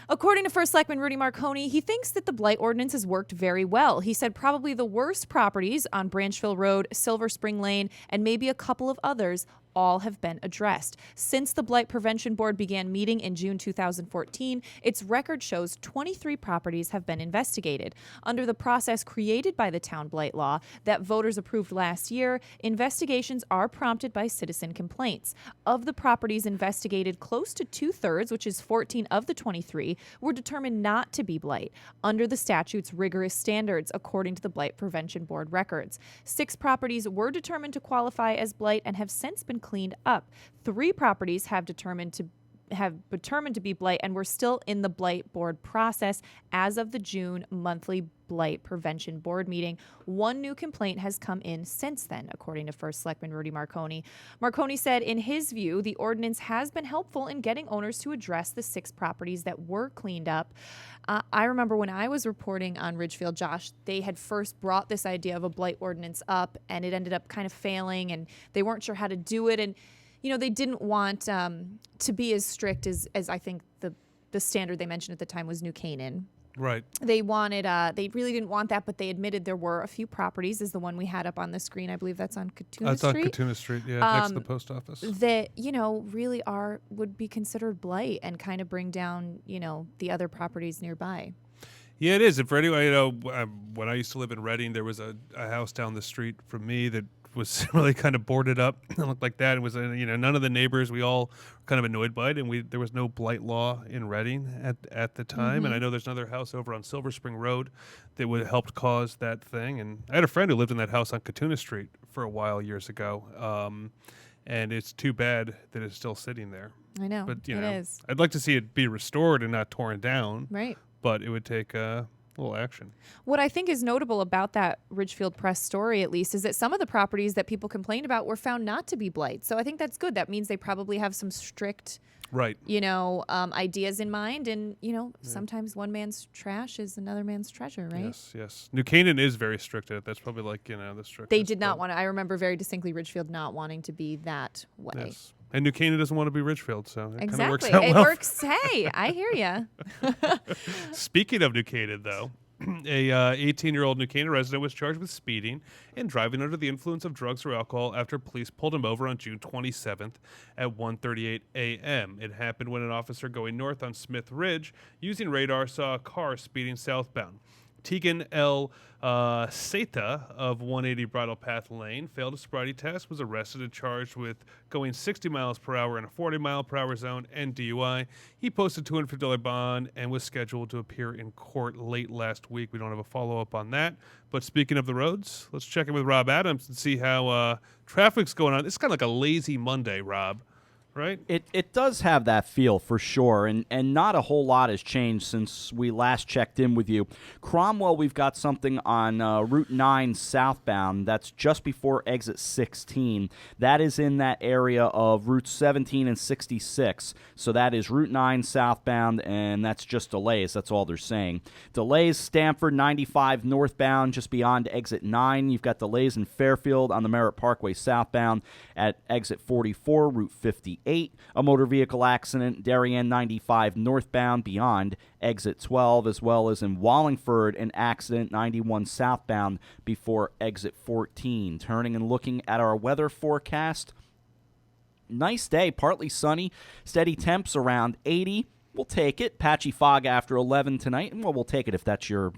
According to First Selectman Rudy Marconi, he thinks that the blight ordinance has worked very well. He said probably the worst properties on Branchville Road, Silver Spring Lane, and maybe a couple of others all have been addressed. Since the Blight Prevention Board began meeting in June 2014, its record shows 23 properties have been investigated. Under the process created by the town blight law that voters approved last year, investigations are prompted by citizen complaints. Of the properties investigated, close to 2/3, which is 14 of the 23, were determined not to be blight under the statute's rigorous standards, according to the Blight Prevention Board records. 6 properties were determined to qualify as blight and have since been cleaned up. 3 properties have determined to be blight and were still in the blight board process as of the June monthly Blight Prevention Board meeting. 1 new complaint has come in since then, according to First Selectman Rudy Marconi. Marconi said, in his view, the ordinance has been helpful in getting owners to address the 6 properties that were cleaned up. I remember when I was reporting on Ridgefield, Josh, they had first brought this idea of a blight ordinance up, and it ended up kind of failing, and they weren't sure how to do it, and they didn't want to be as strict as I think the standard they mentioned at the time was New Canaan. Right. They wanted, they really didn't want that, but they admitted there were a few properties, is the one we had up on the screen. I believe that's on Katuna Street. That's on Katuna Street, yeah, next to the post office. That, really would be considered blight and kind of bring down, the other properties nearby. Yeah, it is. And for anyone, when I used to live in Reading, there was a house down the street from me that was really kind of boarded up and looked like that. It was, none of the neighbors, we all were kind of annoyed by it, and there was no blight law in Reading at the time. And I know there's another house over on Silver Spring Road that would have helped cause that thing. And I had a friend who lived in that house on Katuna Street for a while years ago. And it's too bad that it's still sitting there. I know, but, it is. I'd like to see it be restored and not torn down. Right. But it would take a little action. What I think is notable about that Ridgefield Press story, at least, is that some of the properties that people complained about were found not to be blight. So I think that's good. That means they probably have some strict, ideas in mind. And, sometimes one man's trash is another man's treasure, right? Yes. New Canaan is very strict at it. That's probably the strictest. They did not want to. I remember very distinctly Ridgefield not wanting to be that way. Yes. And New Canaan doesn't want to be Ridgefield, so it kind of works out It well. works. Hey, I hear you. Speaking of New Canaan, though, a 18-year-old New Canaan resident was charged with speeding and driving under the influence of drugs or alcohol after police pulled him over on June 27th at 1:38 a.m. It happened when an officer going north on Smith Ridge using radar saw a car speeding southbound. Tegan L. Seta of 180 Bridle Path Lane failed a sobriety test, was arrested and charged with going 60 miles per hour in a 40 mile per hour zone and DUI. He posted a $250 bond and was scheduled to appear in court late last week. We don't have a follow-up on that. But speaking of the roads, let's check in with Rob Adams and see how traffic's going on. It's kind of like a lazy Monday, Rob. Right? It does have that feel for sure, and not a whole lot has changed since we last checked in with you. Cromwell, we've got something on Route 9 southbound. That's just before exit 16. That is in that area of Route 17 and 66. So that is Route 9 southbound, and that's just delays. That's all they're saying. Delays, Stamford 95 northbound, just beyond exit 9. You've got delays in Fairfield on the Merritt Parkway southbound at exit 44, Route 58. A motor vehicle accident, Darien 95 northbound beyond exit 12, as well as in Wallingford, an accident 91 southbound before exit 14. Turning and looking at our weather forecast, nice day, partly sunny, steady temps around 80. We'll take it. Patchy fog after 11 tonight. Well, we'll take it if that's your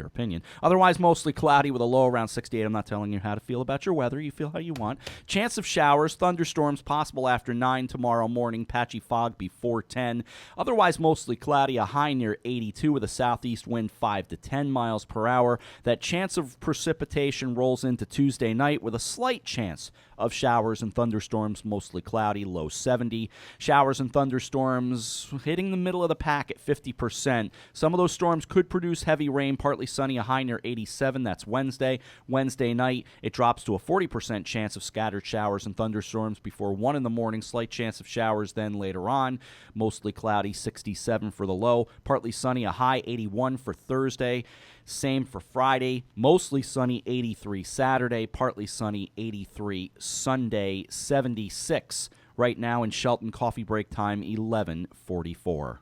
opinion. Otherwise, mostly cloudy with a low around 68. I'm not telling you how to feel about your weather. You feel how you want. Chance of showers, thunderstorms possible after 9 tomorrow morning. Patchy fog before 10. Otherwise, mostly cloudy. A high near 82 with a southeast wind 5 to 10 miles per hour. That chance of precipitation rolls into Tuesday night with a slight chance of showers and thunderstorms, mostly cloudy, low 70. Showers and thunderstorms hitting the middle of the pack at 50%. Some of those storms could produce heavy rain, partly sunny, a high near 87. That's Wednesday. Wednesday night, it drops to a 40% chance of scattered showers and thunderstorms before 1 in the morning. Slight chance of showers then later on. Mostly cloudy, 67 for the low. Partly sunny, a high 81 for Thursday. Same for Friday. Mostly sunny, 83 Saturday. Partly sunny, 83 Sunday, 76. Right now in Shelton, coffee break time, 11:44.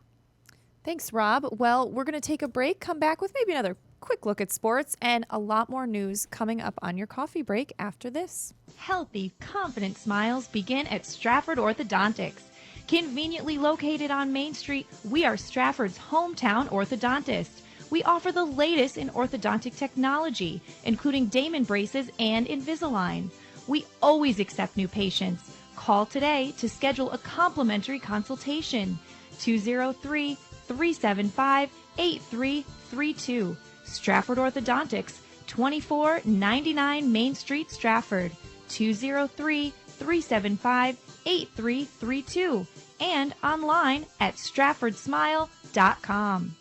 Thanks, Rob. Well, we're going to take a break, come back with maybe another quick look at sports, and a lot more news coming up on your coffee break after this. Healthy, confident smiles begin at Stratford Orthodontics. Conveniently located on Main Street, we are Stratford's hometown orthodontist. We offer the latest in orthodontic technology, including Damon braces and Invisalign. We always accept new patients. Call today to schedule a complimentary consultation. 203-375-8332. Stratford Orthodontics, 2499 Main Street, Stratford. 203-375-8332. And online at stratfordsmile.com.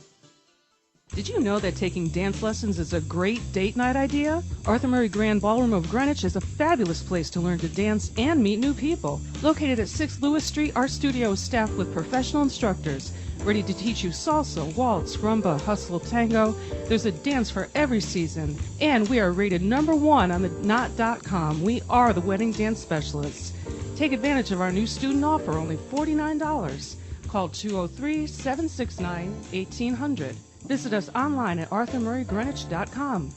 Did you know that taking dance lessons is a great date night idea? Arthur Murray Grand Ballroom of Greenwich is a fabulous place to learn to dance and meet new people. Located at 6 Lewis Street, our studio is staffed with professional instructors, ready to teach you salsa, waltz, rumba, hustle, tango. There's a dance for every season. And we are rated #1 on the Knot.com. We are the wedding dance specialists. Take advantage of our new student offer, only $49. Call 203-769-1800. Visit us online at arthurmurraygreenwich.com.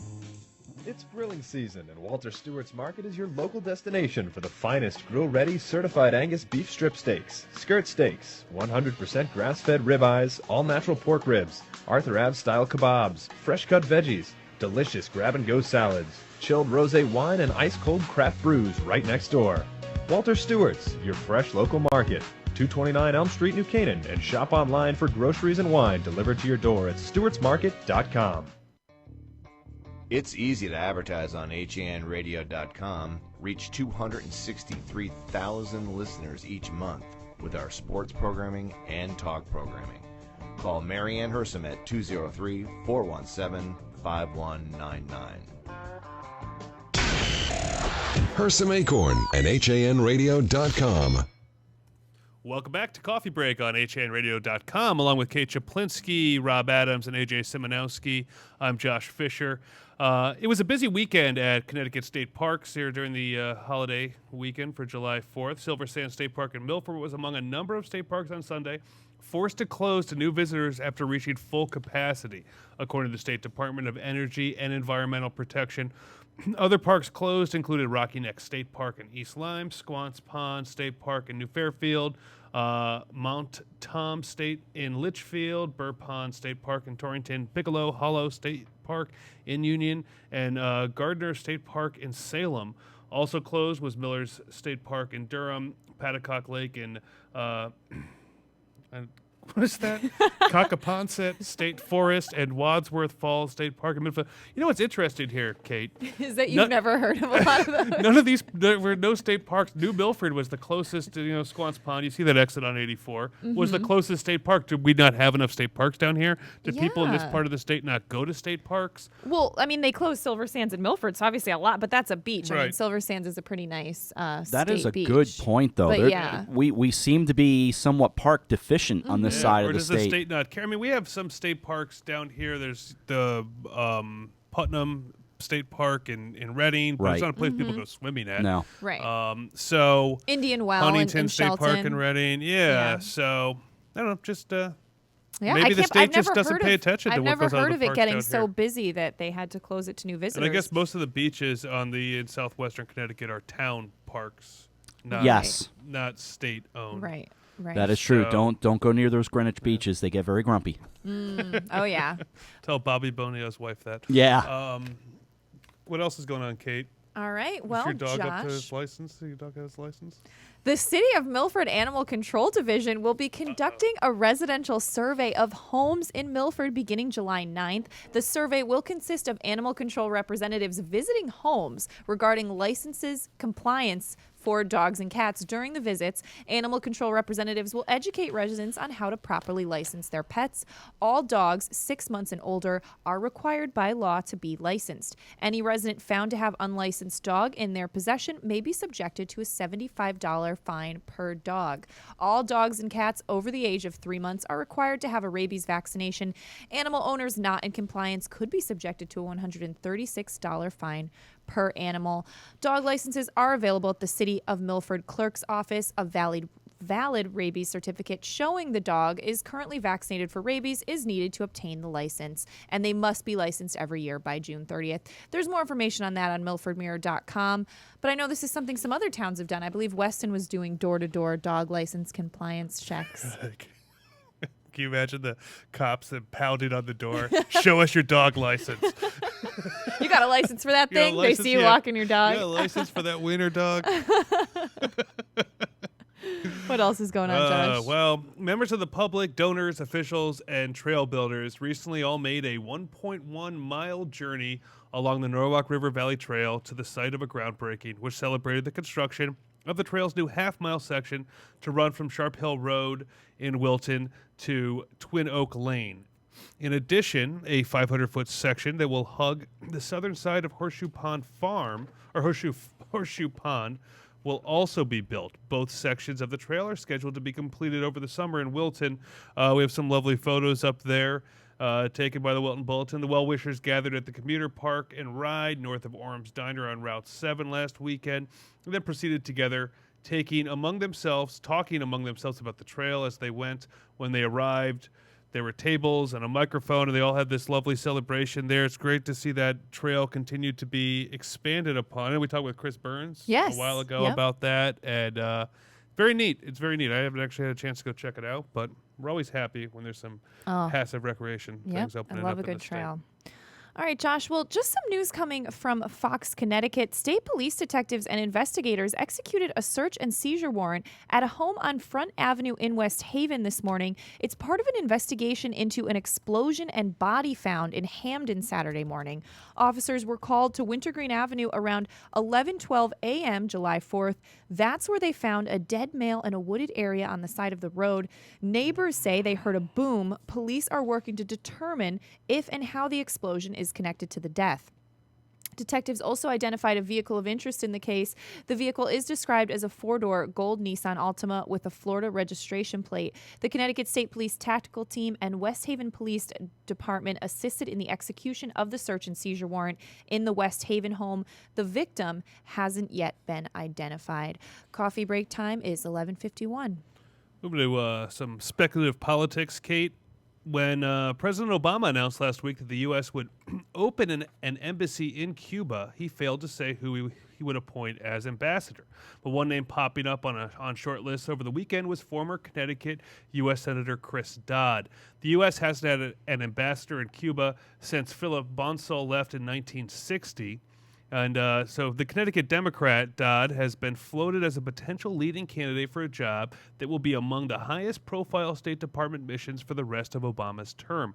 It's grilling season, and Walter Stewart's Market is your local destination for the finest grill-ready certified Angus beef strip steaks, skirt steaks, 100% grass-fed ribeyes, all-natural pork ribs, Arthur Ave-style kebabs, fresh-cut veggies, delicious grab-and-go salads, chilled rosé wine, and ice-cold craft brews right next door. Walter Stewart's, your fresh local market. 229 Elm Street, New Canaan, and shop online for groceries and wine delivered to your door at stewartsmarket.com. It's easy to advertise on HANradio.com, reach 263,000 listeners each month with our sports programming and talk programming. Call Mary Ann Hersam at 203-417-5199. Hersam Acorn and HANradio.com. Welcome back to Coffee Break on HANradio.com, along with Kate Czaplinski, Rob Adams, and AJ Simonowski. I'm Josh Fisher. It was a busy weekend at Connecticut State Parks here during the holiday weekend for July 4th. Silver Sand State Park in Milford was among a number of state parks on Sunday forced to close to new visitors after reaching full capacity, according to the State Department of Energy and Environmental Protection. Other parks closed included Rocky Neck State Park in East Lyme, Squance Pond State Park in New Fairfield, Mount Tom State in Litchfield, Burr Pond State Park in Torrington, Piccolo Hollow State Park in Union, and Gardner State Park in Salem. Also closed was Miller's State Park in Durham, Pattacock Lake in what is that? Cockaponset State Forest and Wadsworth Falls State Park in Midfield. You know what's interesting here, Kate? Is that you've never heard of a lot of those? None of these, there were no state parks. New Milford was the closest to, Squance Pond. You see that exit on 84. Was the closest state park. Did we not have enough state parks down here? Did people in this part of the state not go to state parks? Well, I mean, they closed Silver Sands in Milford, so obviously a lot, but that's a beach. Right. I mean, Silver Sands is a pretty nice That is a beach. good point, though. But We seem to be somewhat park deficient on this side of the state. Or does the state not care? I mean, we have some state parks down here. There's the Putnam State Park in Reading, but it's not a place people go swimming at. No. Right. So Indian Well Huntington and State Shelton. Park in Reading. Yeah. So I don't know, just I've maybe the state just doesn't pay attention to what goes on I've never heard in of the it parks getting down so here. busy that they had to close it to new visitors. And I guess most of the beaches in southwestern Connecticut are town parks, not not state owned. Right. Right. That is true. Don't go near those Greenwich beaches. They get very grumpy. Oh yeah. Tell Bobby Bonio's wife that. Yeah. What else is going on, Kate? All right. Well, is your dog Josh, up to his license? Your dog has his license? the City of Milford Animal Control Division will be conducting a residential survey of homes in Milford beginning July 9th. The survey will consist of animal control representatives visiting homes regarding licenses, compliance for dogs and cats. During the visits, animal control representatives will educate residents on how to properly license their pets. All dogs 6 months and older are required by law to be licensed. Any resident found to have unlicensed dog in their possession may be subjected to a $75 fine per dog. All dogs and cats over the age of 3 months are required to have a rabies vaccination. Animal owners not in compliance could be subjected to a $136 fine per animal. Dog licenses are available at the City of Milford Clerk's Office. A valid rabies certificate showing the dog is currently vaccinated for rabies is needed to obtain the license, and they must be licensed every year by June 30th. There's more information on that on milfordmirror.com, but I know this is something some other towns have done. I believe Weston was doing door-to-door dog license compliance checks. Can you imagine the cops that pounded on the door? Show us your dog license. You got a license for that thing? They see you walking your dog? You got a license for that wiener dog? What else is going on, Josh? Well, members of the public, donors, officials, and trail builders recently all made a 1.1-mile journey along the Norwalk River Valley Trail to the site of a groundbreaking, which celebrated the construction of the trail's new half-mile section to run from Sharp Hill Road in Wilton to Twin Oak Lane. In addition, a 500-foot section that will hug the southern side of Horseshoe Pond Farm, or Horseshoe Pond, will also be built. Both sections of the trail are scheduled to be completed over the summer in Wilton. We have some lovely photos up there taken by the Wilton Bulletin. The well-wishers gathered at the commuter park and ride north of Orm's Diner on Route 7 last weekend, and then proceeded together, talking among themselves about the trail as they went. When they arrived, there were tables and a microphone, and they all had this lovely celebration there. It's great to see that trail continue to be expanded upon. And we talked with Chris Burns a while ago about that, and very neat. It's very neat. I haven't actually had a chance to go check it out, but we're always happy when there's some passive recreation things opening up. I love a in good the trail. state. All right, Josh. Well, just some news coming from Fox, Connecticut. State police detectives and investigators executed a search and seizure warrant at a home on Front Avenue in West Haven this morning. It's part of an investigation into an explosion and body found in Hamden Saturday morning. Officers were called to Wintergreen Avenue around 11:12 a.m. July 4th. That's where they found a dead male in a wooded area on the side of the road. Neighbors say they heard a boom. Police are working to determine if and how the explosion is connected to the death. Detectives also identified a vehicle of interest in the case. The vehicle is described as a four-door gold Nissan Altima with a Florida registration plate. The Connecticut State Police Tactical Team and West Haven Police Department assisted in the execution of the search and seizure warrant in the West Haven home. The victim hasn't yet been identified. Coffee break time is 11:51. Moving to some speculative politics, Kate. When President Obama announced last week that the U.S. would open an embassy in Cuba, he failed to say who he would appoint as ambassador. But one name popping up on short lists over the weekend was former Connecticut U.S. Senator Chris Dodd. The U.S. hasn't had an ambassador in Cuba since Philip Bonsall left in 1960. And so the Connecticut Democrat, Dodd, has been floated as a potential leading candidate for a job that will be among the highest profile State Department missions for the rest of Obama's term.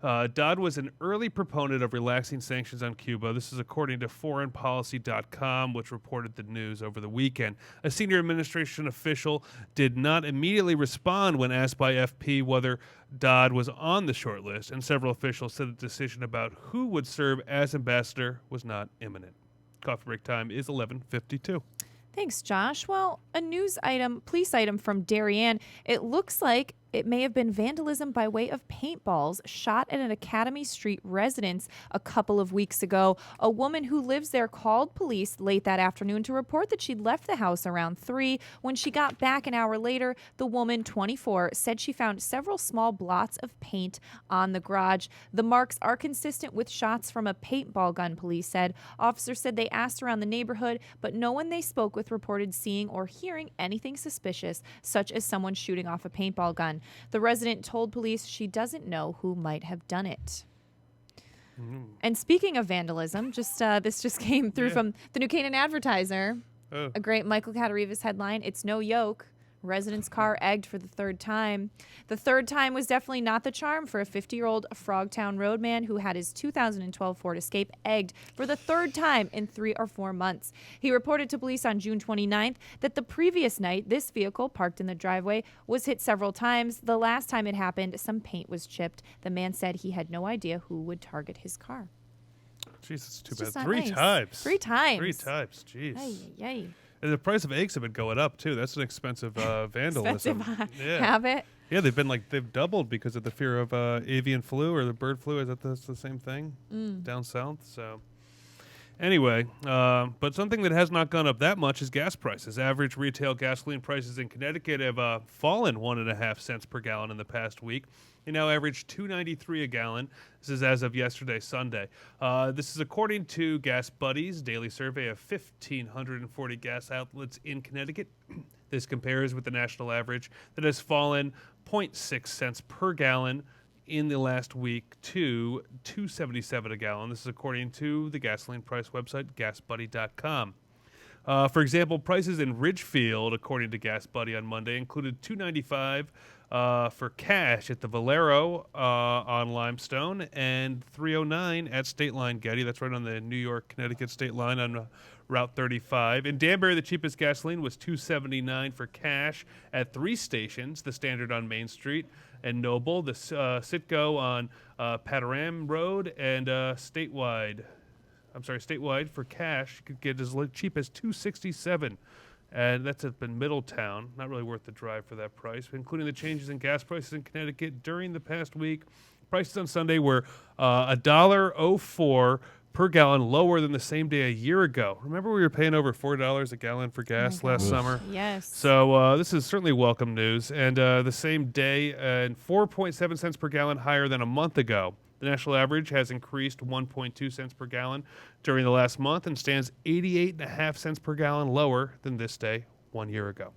Dodd was an early proponent of relaxing sanctions on Cuba. This is according to foreignpolicy.com, which reported the news over the weekend. A senior administration official did not immediately respond when asked by FP whether Dodd was on the short list, and several officials said a decision about who would serve as ambassador was not imminent. Coffee break time is 11:52. Thanks, Josh. Well, a police item from Darien. It looks like it may have been vandalism by way of paintballs shot at an Academy Street residence a couple of weeks ago. A woman who lives there called police late that afternoon to report that she'd left the house around 3. When she got back an hour later, the woman, 24, said she found several small blots of paint on the garage. The marks are consistent with shots from a paintball gun, police said. Officers said they asked around the neighborhood, but no one they spoke with reported seeing or hearing anything suspicious, such as someone shooting off a paintball gun. The resident told police she doesn't know who might have done it. And speaking of vandalism, this just came through from the New Canaan Advertiser. A great Michael Katarivas headline. It's no yoke. Resident's car egged for the third time. The third time was definitely not the charm for a 50-year-old Frogtown roadman who had his 2012 Ford Escape egged for the third time in 3 or 4 months. He reported to police on June 29th that the previous night, this vehicle, parked in the driveway, was hit several times. The last time it happened, some paint was chipped. The man said he had no idea who would target his car. Jesus, too bad. Three times. 3 times, jeez. Yay. And the price of eggs have been going up too. That's an expensive vandalism. Habit. Yeah, they've doubled because of the fear of avian flu or the bird flu. Is that the same thing down south? So anyway, but something that has not gone up that much is gas prices. Average retail gasoline prices in Connecticut have fallen 1.5 cents per gallon in the past week. They now average $2.93 a gallon. This is as of yesterday, Sunday. This is according to Gas Buddy's daily survey of 1,540 gas outlets in Connecticut. This compares with the national average that has fallen 0.6 cents per gallon in the last week to $2.77 a gallon. This is according to the gasoline price website, gasbuddy.com. For example, prices in Ridgefield, according to Gas Buddy on Monday, included $2.95 for cash at the Valero on Limestone and $3.09 at State Line Getty. That's right on the New York-Connecticut State Line on Route 35. In Danbury, the cheapest gasoline was $2.79 for cash at 3 stations, the Standard on Main Street and Noble, the Citgo on Pataram Road, and statewide for cash, you could get as cheap as $2.67. And that's up in Middletown. Not really worth the drive for that price. Including the changes in gas prices in Connecticut during the past week. Prices on Sunday were $1.04 per gallon lower than the same day a year ago. Remember we were paying over $4 a gallon for gas last summer? Yes. So this is certainly welcome news. And the same day, 4.7 cents per gallon higher than a month ago. The national average has increased 1.2 cents per gallon during the last month and stands 88.5 cents per gallon lower than this day 1 year ago.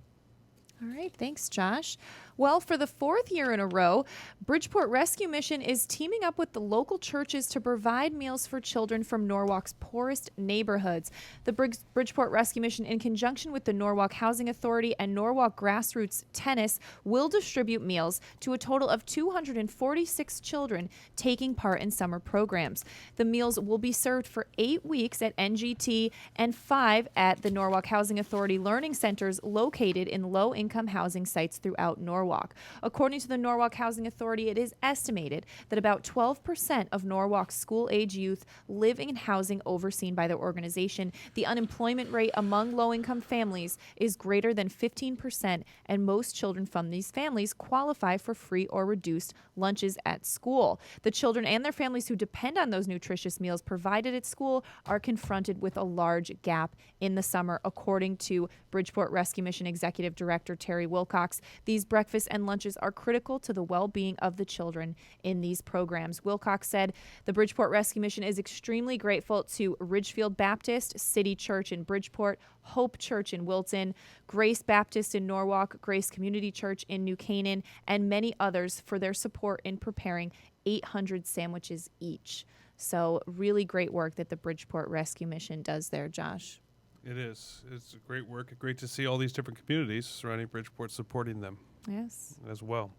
All right. Thanks, Josh. Well, for the fourth year in a row, Bridgeport Rescue Mission is teaming up with the local churches to provide meals for children from Norwalk's poorest neighborhoods. The Bridgeport Rescue Mission, in conjunction with the Norwalk Housing Authority and Norwalk Grassroots Tennis, will distribute meals to a total of 246 children taking part in summer programs. The meals will be served for 8 weeks at NGT and 5 at the Norwalk Housing Authority Learning Centers located in low-income housing sites throughout Norwalk. According to the Norwalk Housing Authority, it is estimated that about 12% of Norwalk's school-age youth live in housing overseen by the organization. The unemployment rate among low-income families is greater than 15%, and most children from these families qualify for free or reduced lunches at school. The children and their families who depend on those nutritious meals provided at school are confronted with a large gap in the summer, according to Bridgeport Rescue Mission Executive Director Terry Wilcox. These breakfasts and lunches are critical to the well-being of the children in these programs. Wilcox said the Bridgeport Rescue Mission is extremely grateful to Ridgefield Baptist, City Church in Bridgeport, Hope Church in Wilton, Grace Baptist in Norwalk, Grace Community Church in New Canaan, and many others for their support in preparing 800 sandwiches each. So really great work that the Bridgeport Rescue Mission does there, Josh. It is. It's great work. Great to see all these different communities surrounding Bridgeport supporting them. Yes. As well.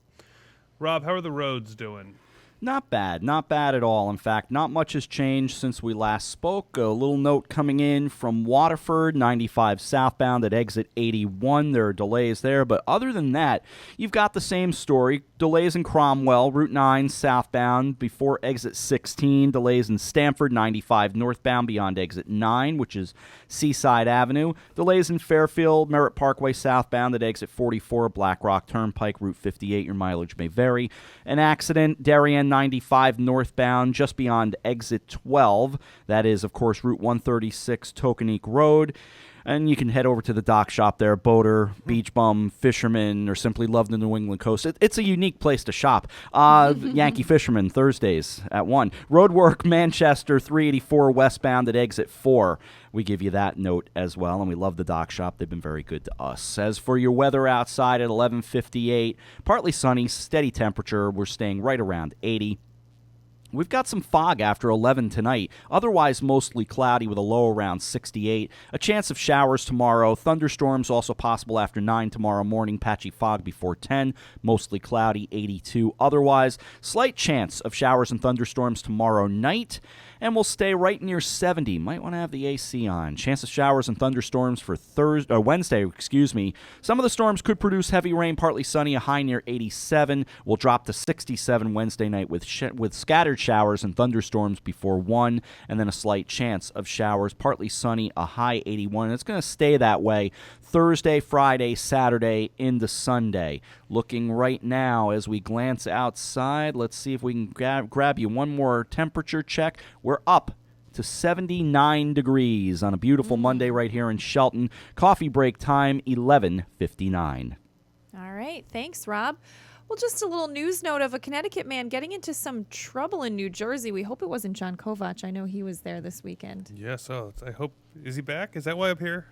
Rob, how are the roads doing? Not bad at all. In fact, not much has changed since we last spoke. A little note coming in from Waterford, 95 southbound at exit 81. There are delays there, but other than that, you've got the same story. Delays in Cromwell, Route 9 southbound before exit 16. Delays in Stamford, 95 northbound beyond exit 9, which is Seaside Avenue. Delays in Fairfield, Merritt Parkway southbound at exit 44, Black Rock Turnpike, Route 58. Your mileage may vary. An accident, Darien 95 northbound just beyond exit 12. That is, of course, Route 136, Tokenique Road. And you can head over to the dock shop there, boater, beach bum, fisherman, or simply love the New England coast. It's a unique place to shop. Yankee Fisherman, Thursdays at 1. Roadwork, Manchester, 384 westbound at exit 4. We give you that note as well, and we love the dock shop. They've been very good to us. As for your weather outside at 11:58, partly sunny, steady temperature. We're staying right around 80. We've got some fog after 11 tonight. Otherwise, mostly cloudy with a low around 68. A chance of showers tomorrow. Thunderstorms also possible after 9 tomorrow morning. Patchy fog before 10. Mostly cloudy, 82. Otherwise, slight chance of showers and thunderstorms tomorrow night. And we'll stay right near 70. Might want to have the AC on. Chance of showers and thunderstorms for Wednesday. Some of the storms could produce heavy rain, partly sunny, a high near 87. We'll drop to 67 Wednesday night with scattered showers and thunderstorms before 1, and then a slight chance of showers, partly sunny, a high 81. And it's going to stay that way Thursday, Friday, Saturday, into Sunday. Looking right now as we glance outside, let's see if we can grab you one more temperature check. We're up to 79 degrees on a beautiful Monday right here in Shelton. Coffee break time, 11:59. All right. Thanks, Rob. Well, just a little news note of a Connecticut man getting into some trouble in New Jersey. We hope it wasn't John Kovach. I know he was there this weekend. Yes, I hope. Is he back? Is that why I'm here?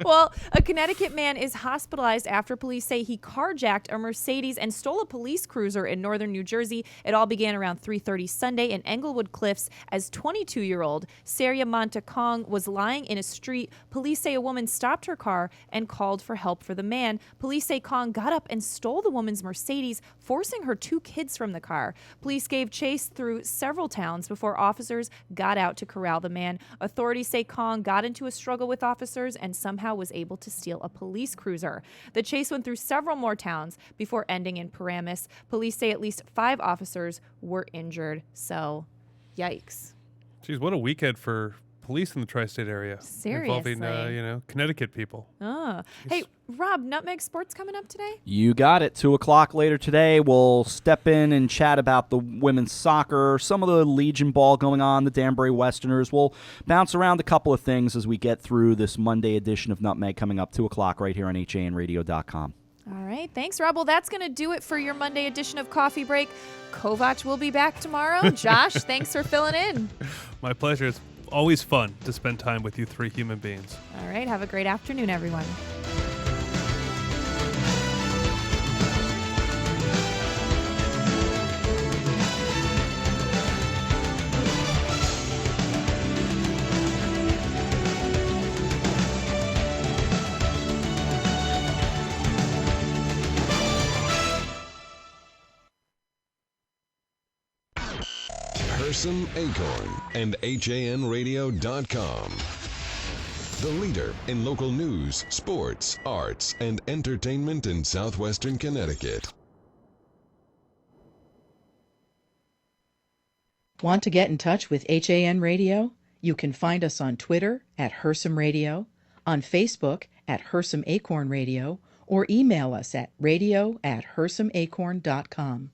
Well, a Connecticut man is hospitalized after police say he carjacked a Mercedes and stole a police cruiser in northern New Jersey. It all began around 3:30 Sunday in Englewood Cliffs as 22-year-old Saria Montakong was lying in a street. Police say a woman stopped her car and called for help for the man. Police say Kong got up and stole the woman's Mercedes, forcing her 2 kids from the car. Police gave chase through several towns before officers got out to corral the man. Authorities say Kong got into a struggle with officers and somehow was able to steal a police cruiser. The chase went through several more towns before ending in Paramus. Police say at least 5 officers were injured. So, yikes. Geez, what a weekend for police in the tri-state area. Seriously. Involving, Connecticut people. Hey, Rob, Nutmeg Sports coming up today? You got it. 2 o'clock later today. We'll step in and chat about the women's soccer, some of the Legion ball going on, the Danbury Westerners. We'll bounce around a couple of things as we get through this Monday edition of Nutmeg coming up 2 o'clock right here on HANradio.com. All right. Thanks, Rob. Well, that's going to do it for your Monday edition of Coffee Break. Kovach will be back tomorrow. Josh, thanks for filling in. My pleasure. It's always fun to spend time with you 3 human beings. All right. Have a great afternoon, everyone. Hersam, Acorn, and HANradio.com. The leader in local news, sports, arts, and entertainment in southwestern Connecticut. Want to get in touch with HAN Radio? You can find us on Twitter at Hersam Radio, on Facebook at Hersam Acorn Radio, or email us at radio@hersamacorn.com.